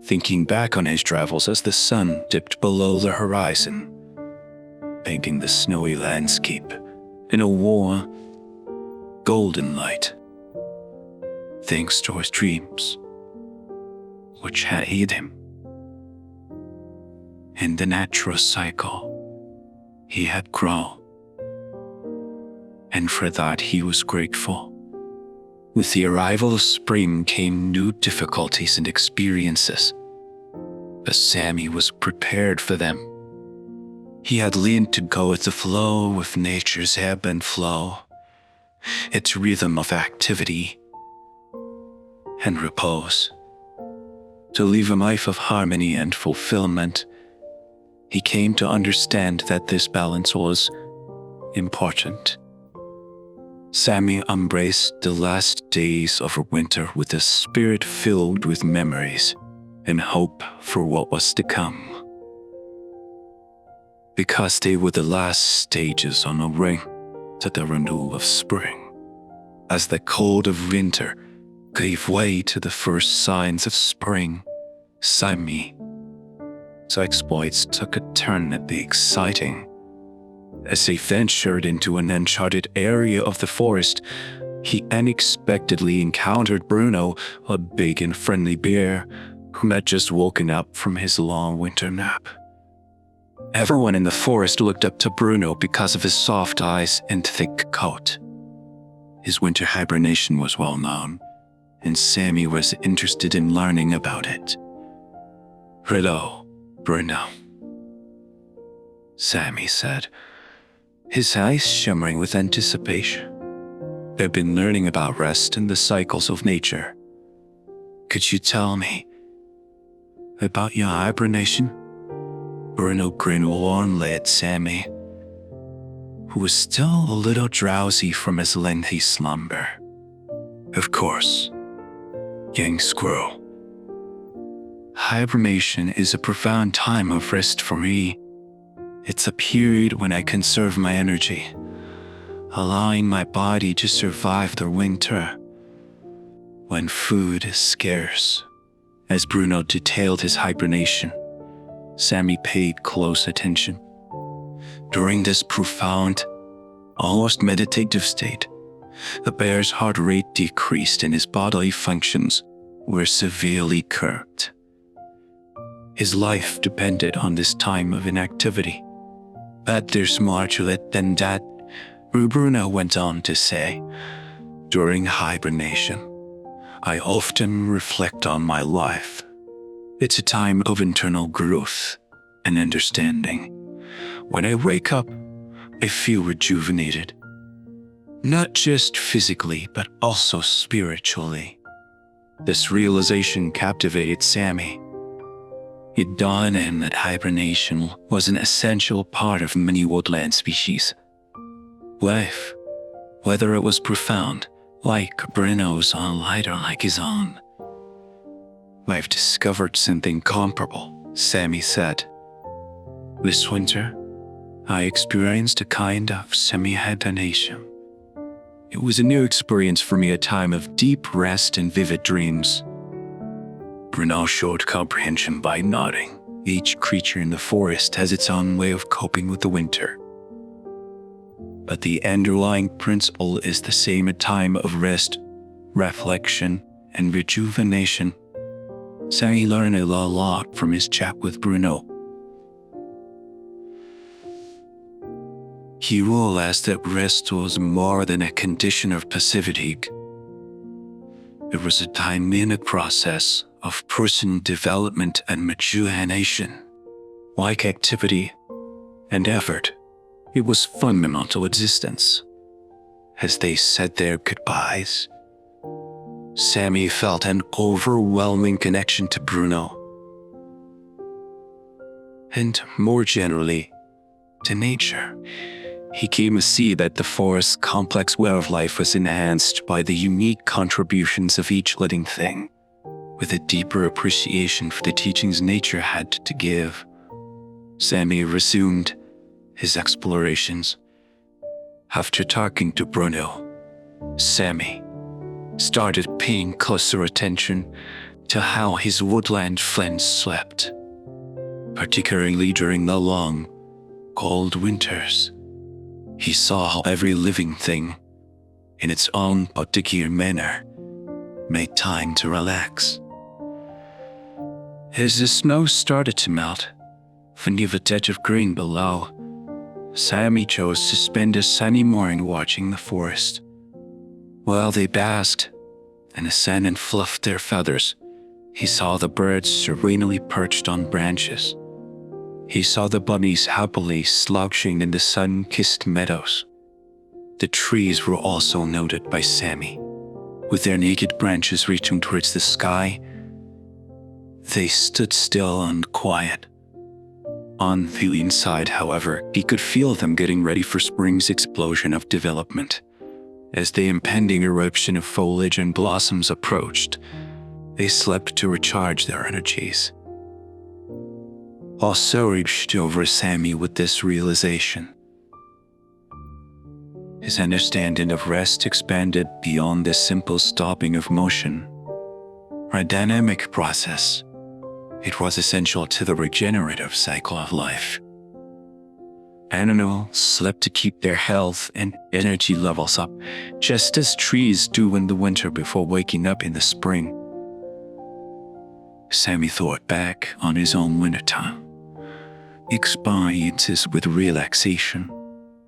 thinking back on his travels as the sun dipped below the horizon, painting the snowy landscape in a warm, golden light. Thanks to his dreams, which had aided him in the natural cycle he had grown, and for that he was grateful. With the arrival of spring came new difficulties and experiences, but Sammy was prepared for them. He had learned to go with the flow with nature's ebb and flow, its rhythm of activity and repose. To live a life of harmony and fulfillment, he came to understand that this balance was important. Sammy embraced the last days of winter with a spirit filled with memories and hope for what was to come, because they were the last stages on a ring to the renewal of spring. As the cold of winter gave way to the first signs of spring, Sammy's exploits took a turn at the exciting. As he ventured into an uncharted area of the forest, he unexpectedly encountered Bruno, a big and friendly bear who had just woken up from his long winter nap. Everyone in the forest looked up to Bruno because of his soft eyes and thick coat. His winter hibernation was well known, and Sammy was interested in learning about it. "Hello, Bruno," Sammy said, his eyes shimmering with anticipation. "I've been learning about rest and the cycles of nature. Could you tell me about your hibernation?" Bruno grinned warmly at Sammy, who was still a little drowsy from his lengthy slumber. "Of course, young Squirrel. Hibernation is a profound time of rest for me. It's a period when I conserve my energy, allowing my body to survive the winter when food is scarce." As Bruno detailed his hibernation, Sammy paid close attention. During this profound, almost meditative state, the bear's heart rate decreased and his bodily functions were severely curbed. His life depended on this time of inactivity. "But there's more to it than that," Bruno went on to say. "During hibernation, I often reflect on my life. It's a time of internal growth and understanding. When I wake up, I feel rejuvenated, not just physically, but also spiritually." This realization captivated Sammy. It dawned on him that hibernation was an essential part of many woodland species' life, whether it was profound, like Bruno's, or lighter like his own. "I've discovered something comparable," Sammy said. "This winter, I experienced a kind of semi-hibernation. It was a new experience for me, a time of deep rest and vivid dreams." Bruno showed comprehension by nodding. Each creature in the forest has its own way of coping with the winter, but the underlying principle is the same: a time of rest, reflection, and rejuvenation. Sammy learned a lot from his chat with Bruno. He realized that rest was more than a condition of passivity. It was a dynamic process of personal development and maturation. Like activity and effort, it was fundamental to existence. As they said their goodbyes, Sammy felt an overwhelming connection to Bruno, and more generally, to nature. He came to see that the forest's complex web of life was enhanced by the unique contributions of each living thing, with a deeper appreciation for the teachings nature had to give. Sammy resumed his explorations, After talking to Bruno, Sammy started paying closer attention to how his woodland friends slept, particularly during the long, cold winters. He saw how every living thing, in its own particular manner, made time to relax. As the snow started to melt, beneath a touch of green below, Sammy chose to spend a sunny morning watching the forest. While they basked in the sun and fluffed their feathers, he saw the birds serenely perched on branches. He saw the bunnies happily slouching in the sun-kissed meadows. The trees were also noted by Sammy. With their naked branches reaching towards the sky, they stood still and quiet. On the inside, however, he could feel them getting ready for spring's explosion of development. As the impending eruption of foliage and blossoms approached, they slept to recharge their energies. Also reached over Sammy with this realization. His understanding of rest expanded beyond the simple stopping of motion. A dynamic process, it was essential to the regenerative cycle of life. Animals slept to keep their health and energy levels up, just as trees do in the winter before waking up in the spring. Sammy thought back on his own wintertime experiences with relaxation.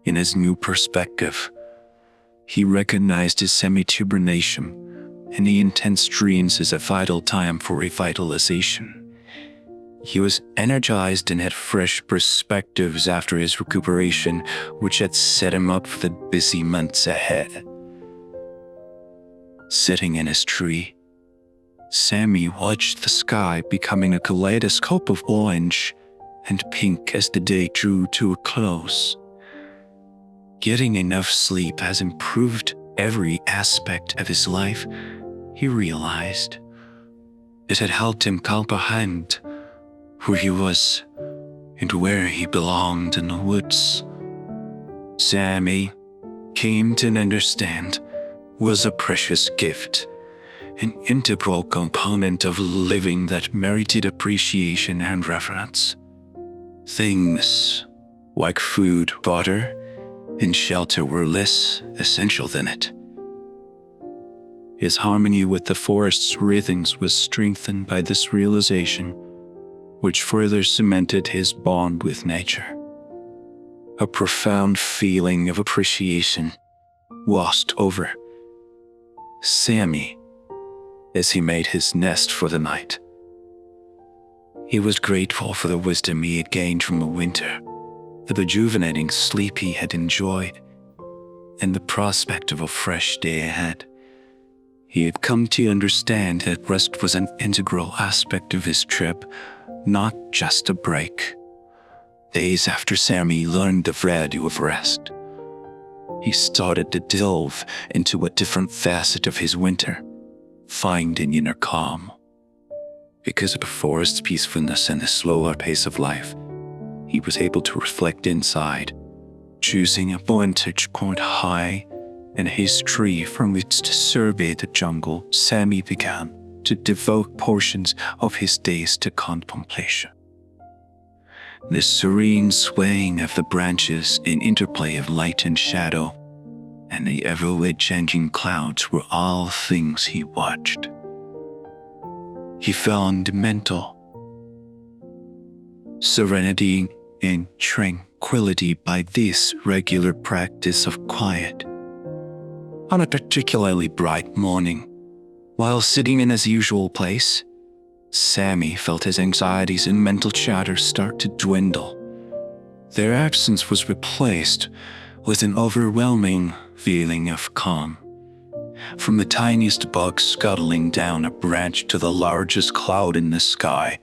In his new perspective, he recognized his semi-hibernation and the intense dreams as a vital time for revitalization. He was energized and had fresh perspectives after his recuperation, which had set him up for the busy months ahead. Sitting in his tree, Sammy watched the sky becoming a kaleidoscope of orange and pink as the day drew to a close. Getting enough sleep has improved every aspect of his life, he realized. It had helped him comprehend who he was and where he belonged in the woods. Sammy came to understand was a precious gift, an integral component of living that merited appreciation and reverence. Things like food, water, and shelter were less essential than it. His harmony with the forest's rhythms was strengthened by this realization, which further cemented his bond with nature. A profound feeling of appreciation washed over Sammy as he made his nest for the night. He was grateful for the wisdom he had gained from the winter, the rejuvenating sleep he had enjoyed, and the prospect of a fresh day ahead. He had come to understand that rest was an integral aspect of his trip, not just a break. Days after Sammy learned the value of rest, he started to delve into a different facet of his winter, finding inner calm. Because of the forest's peacefulness and the slower pace of life, he was able to reflect inside, choosing a vantage point high in his tree from which to survey the jungle. Sammy began to devote portions of his days to contemplation. The serene swaying of the branches, an interplay of light and shadow, and the ever-changing clouds were all things he watched. He found mental serenity and tranquility by this regular practice of quiet. On a particularly bright morning, while sitting in his usual place, Sammy felt his anxieties and mental chatter start to dwindle. Their absence was replaced with an overwhelming feeling of calm. From the tiniest bug scuttling down a branch to the largest cloud in the sky,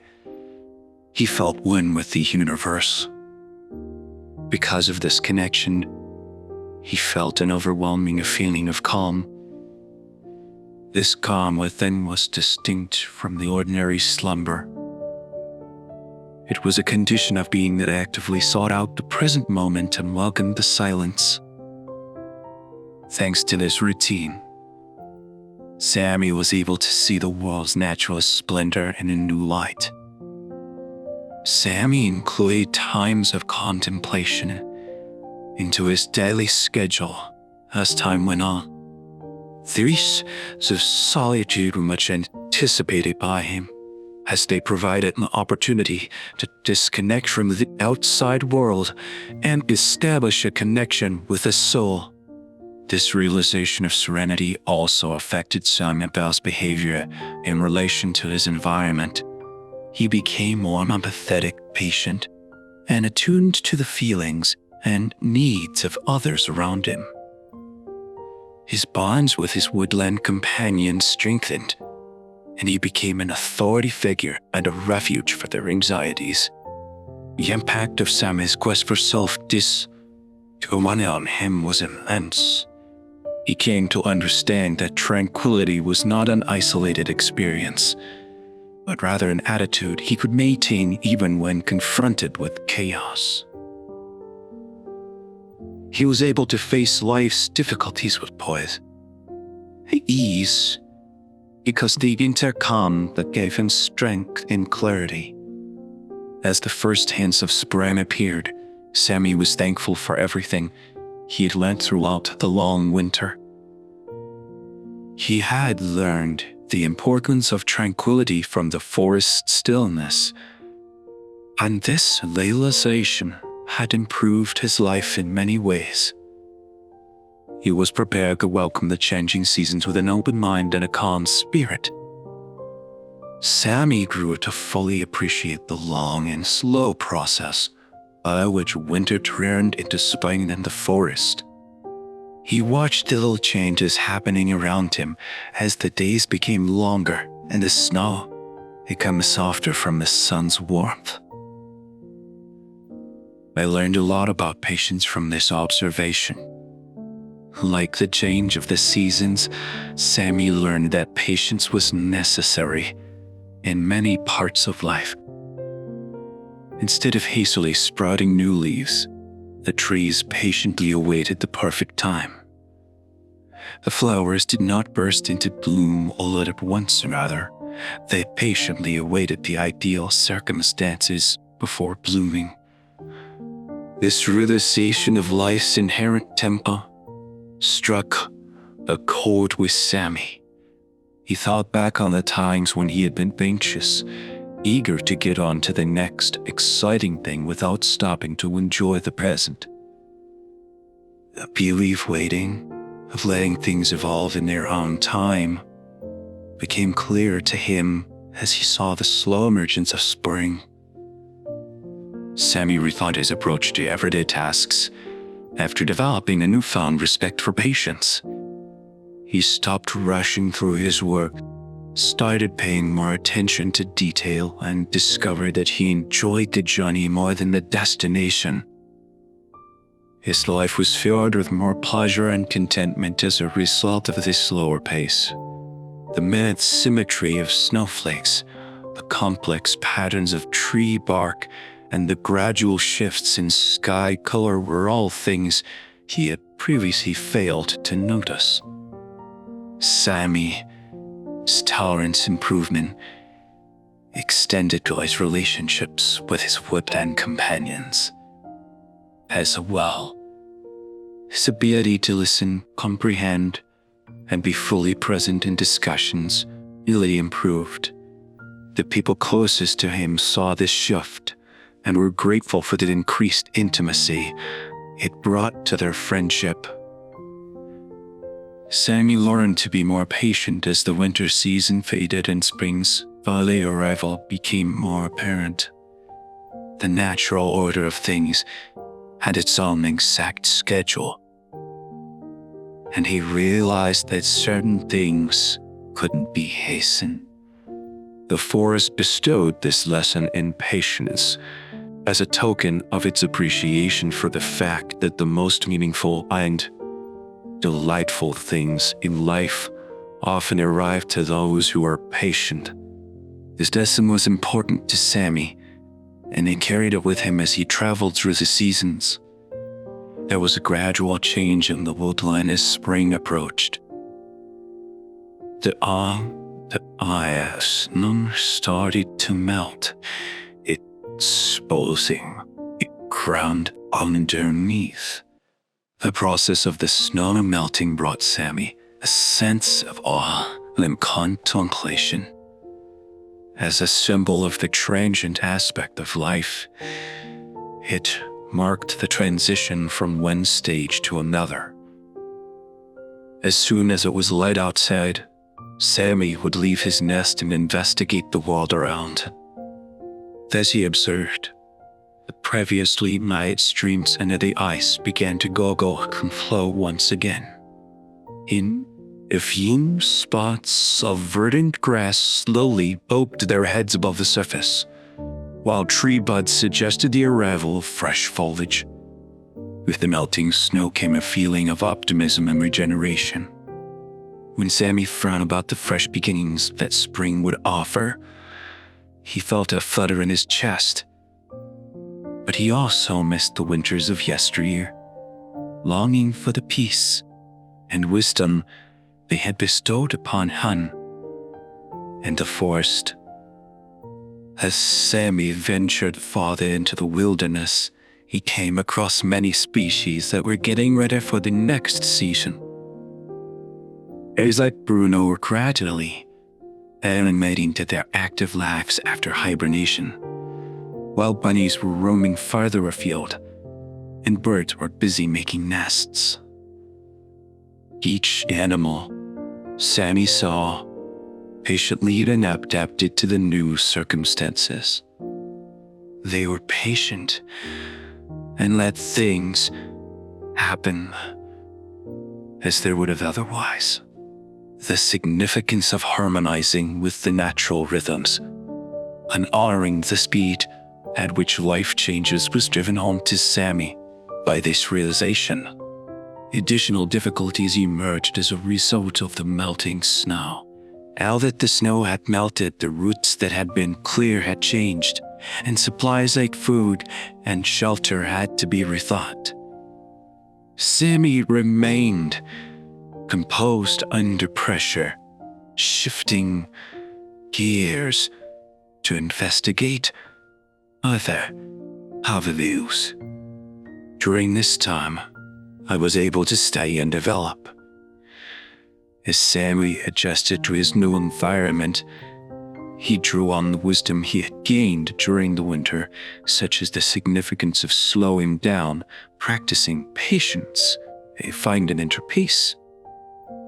he felt one with the universe. Because of this connection, he felt an overwhelming feeling of calm. This calm within was distinct from the ordinary slumber. It was a condition of being that actively sought out the present moment and welcomed the silence. Thanks to this routine, Sammy was able to see the world's natural splendor in a new light. Sammy included times of contemplation into his daily schedule as time went on. These of solitude were much anticipated by him, as they provided an opportunity to disconnect from the outside world and establish a connection with the soul. This realization of serenity also affected Samuel's behavior in relation to his environment. He became more empathetic, patient, and attuned to the feelings and needs of others around him. His bonds with his woodland companions strengthened, and he became an authority figure and a refuge for their anxieties. The impact of Sammy's quest for self-discovery on him was immense. He came to understand that tranquility was not an isolated experience, but rather an attitude he could maintain even when confronted with chaos. He was able to face life's difficulties with poise, ease, because the intercom that gave him strength and clarity. As the first hints of spring appeared, Sammy was thankful for everything he had learned throughout the long winter. He had learned the importance of tranquility from the forest stillness, and this realization had improved his life in many ways. He was prepared to welcome the changing seasons with an open mind and a calm spirit. Sammy grew to fully appreciate the long and slow process by which winter turned into spring in the forest. He watched the little changes happening around him as the days became longer and the snow became softer from the sun's warmth. I learned a lot about patience from this observation. Like the change of the seasons, Sammy learned that patience was necessary in many parts of life. Instead of hastily sprouting new leaves, the trees patiently awaited the perfect time. The flowers did not burst into bloom all at once, rather, they patiently awaited the ideal circumstances before blooming. This realization of life's inherent tempo struck a chord with Sammy. He thought back on the times when he had been anxious, eager to get on to the next exciting thing without stopping to enjoy the present. The beauty of waiting, of letting things evolve in their own time, became clear to him as he saw the slow emergence of spring. Sammy rethought his approach to everyday tasks after developing a newfound respect for patience. He stopped rushing through his work, started paying more attention to detail, and discovered that he enjoyed the journey more than the destination. His life was filled with more pleasure and contentment as a result of this slower pace. The minute symmetry of snowflakes, the complex patterns of tree bark, and the gradual shifts in sky color were all things he had previously failed to notice. Sammy's tolerance improvement extended to his relationships with his woodland companions. As well, his ability to listen, comprehend, and be fully present in discussions really improved. The people closest to him saw this shift and were grateful for the increased intimacy it brought to their friendship. Sammy learned to be more patient as the winter season faded and spring's early arrival became more apparent. The natural order of things had its own exact schedule, and he realized that certain things couldn't be hastened. The forest bestowed this lesson in patience as a token of its appreciation for the fact that the most meaningful and delightful things in life often arrive to those who are patient. This lesson was important to Sammy, and he carried it with him as he traveled through the seasons. There was a gradual change in the woodland as spring approached. The ice started to melt, exposing the ground underneath. The process of the snow melting brought Sammy a sense of awe and contemplation. As a symbol of the transient aspect of life, it marked the transition from one stage to another. As soon as it was light outside, Sammy would leave his nest and investigate the world around. As he observed, the previously night streams under the ice began to gurgle and flow once again. In a few spots of verdant grass slowly poked their heads above the surface, while tree buds suggested the arrival of fresh foliage. With the melting snow came a feeling of optimism and regeneration. When Sammy thought about the fresh beginnings that spring would offer, he felt a flutter in his chest. But he also missed the winters of yesteryear, longing for the peace and wisdom they had bestowed upon him and the forest. As Sammy ventured farther into the wilderness, he came across many species that were getting ready for the next season. As like Bruno were gradually animating to their active lives after hibernation, while bunnies were roaming farther afield, and birds were busy making nests. Each animal Sammy saw patiently adapted to the new circumstances. They were patient and let things happen as they would have otherwise. The significance of harmonizing with the natural rhythms and honoring the speed at which life changes was driven home to Sammy by this realization. Additional difficulties emerged as a result of the melting snow. Now that the snow had melted, the routes that had been clear had changed, and supplies like food and shelter had to be rethought. Sammy remained composed under pressure, shifting gears to investigate other avenues. During this time, I was able to study and develop. As Sammy adjusted to his new environment, he drew on the wisdom he had gained during the winter, such as the significance of slowing down, practicing patience, and finding inner peace.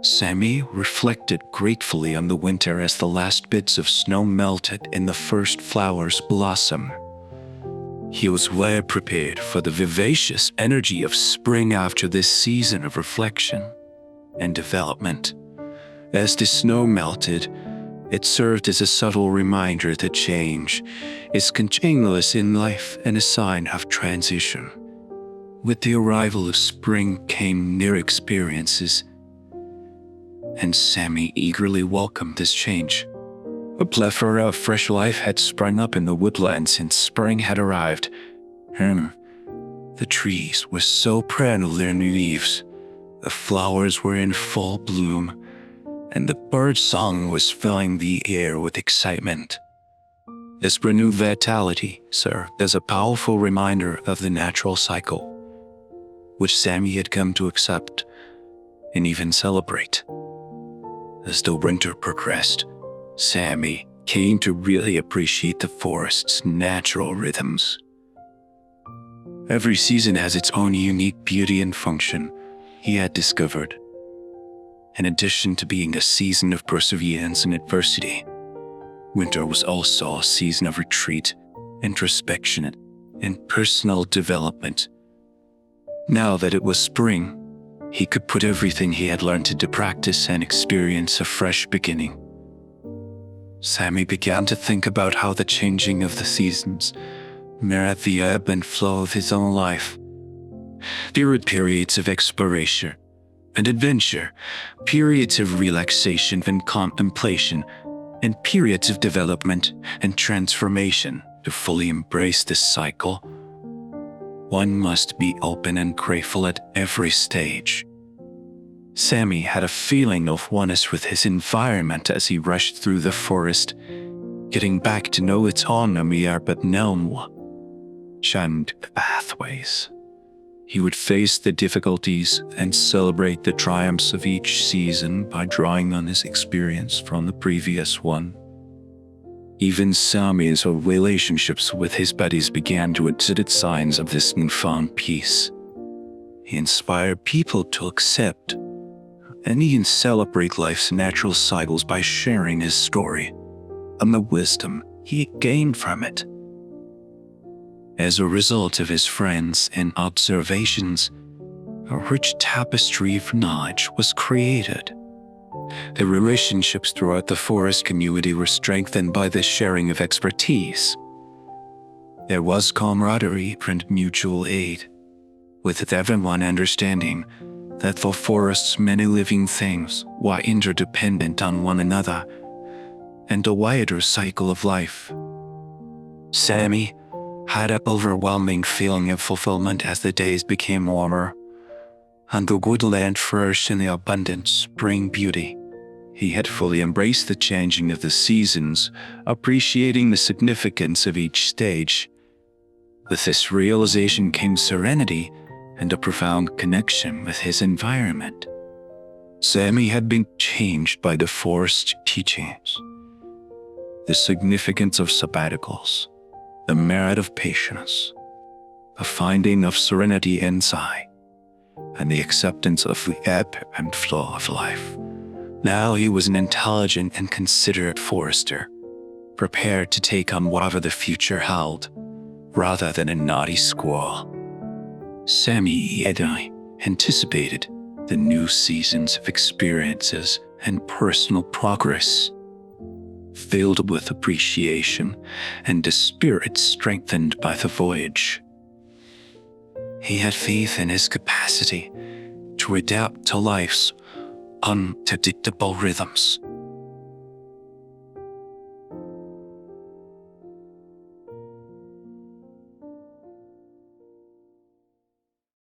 Sammy reflected gratefully on the winter as the last bits of snow melted and the first flowers blossomed. He was well prepared for the vivacious energy of spring after this season of reflection and development. As the snow melted, it served as a subtle reminder that change is continuous in life and a sign of transition. With the arrival of spring came new experiences, and Sammy eagerly welcomed this change. A plethora of fresh life had sprung up in the woodland since spring had arrived. The trees were so proud of their new leaves. The flowers were in full bloom, and the bird song was filling the air with excitement. This renewed vitality served as a powerful reminder of the natural cycle, which Sammy had come to accept and even celebrate. As the winter progressed, Sammy came to really appreciate the forest's natural rhythms. Every season has its own unique beauty and function, he had discovered. In addition to being a season of perseverance and adversity, winter was also a season of retreat, introspection, and personal development. Now that it was spring, he could put everything he had learned into practice and experience a fresh beginning. Sammy began to think about how the changing of the seasons mirrored the ebb and flow of his own life. There were periods of exploration and adventure, periods of relaxation and contemplation, and periods of development and transformation. To fully embrace this cycle, One must be open and grateful at every stage. Sammy had a feeling of oneness with his environment as he rushed through the forest, getting back to know its onomier but known shunned pathways. He would face the difficulties and celebrate the triumphs of each season by drawing on his experience from the previous one. Even Sammy's relationships with his buddies began to exhibit signs of this newfound peace. He inspired people to accept and even celebrate life's natural cycles by sharing his story and the wisdom he gained from it. As a result of his friends and observations, a rich tapestry of knowledge was created. The relationships throughout the forest community were strengthened by the sharing of expertise. There was camaraderie and mutual aid, with everyone understanding that the forest's many living things were interdependent on one another and a wider cycle of life. Sammy had an overwhelming feeling of fulfillment as the days became warmer and the woodland flourished in the abundant spring beauty. He had fully embraced the changing of the seasons, appreciating the significance of each stage. With this realization came serenity and a profound connection with his environment. Sammy had been changed by the forest's teachings, the significance of sabbaticals, the merit of patience, the finding of serenity inside, and the acceptance of the ebb and flow of life. Now he was an intelligent and considerate forester, prepared to take on whatever the future held, rather than a naughty squirrel. Sammy had anticipated the new seasons of experiences and personal progress, filled with appreciation and a spirit strengthened by the voyage. He had faith in his capacity to adapt to life's unpredictable rhythms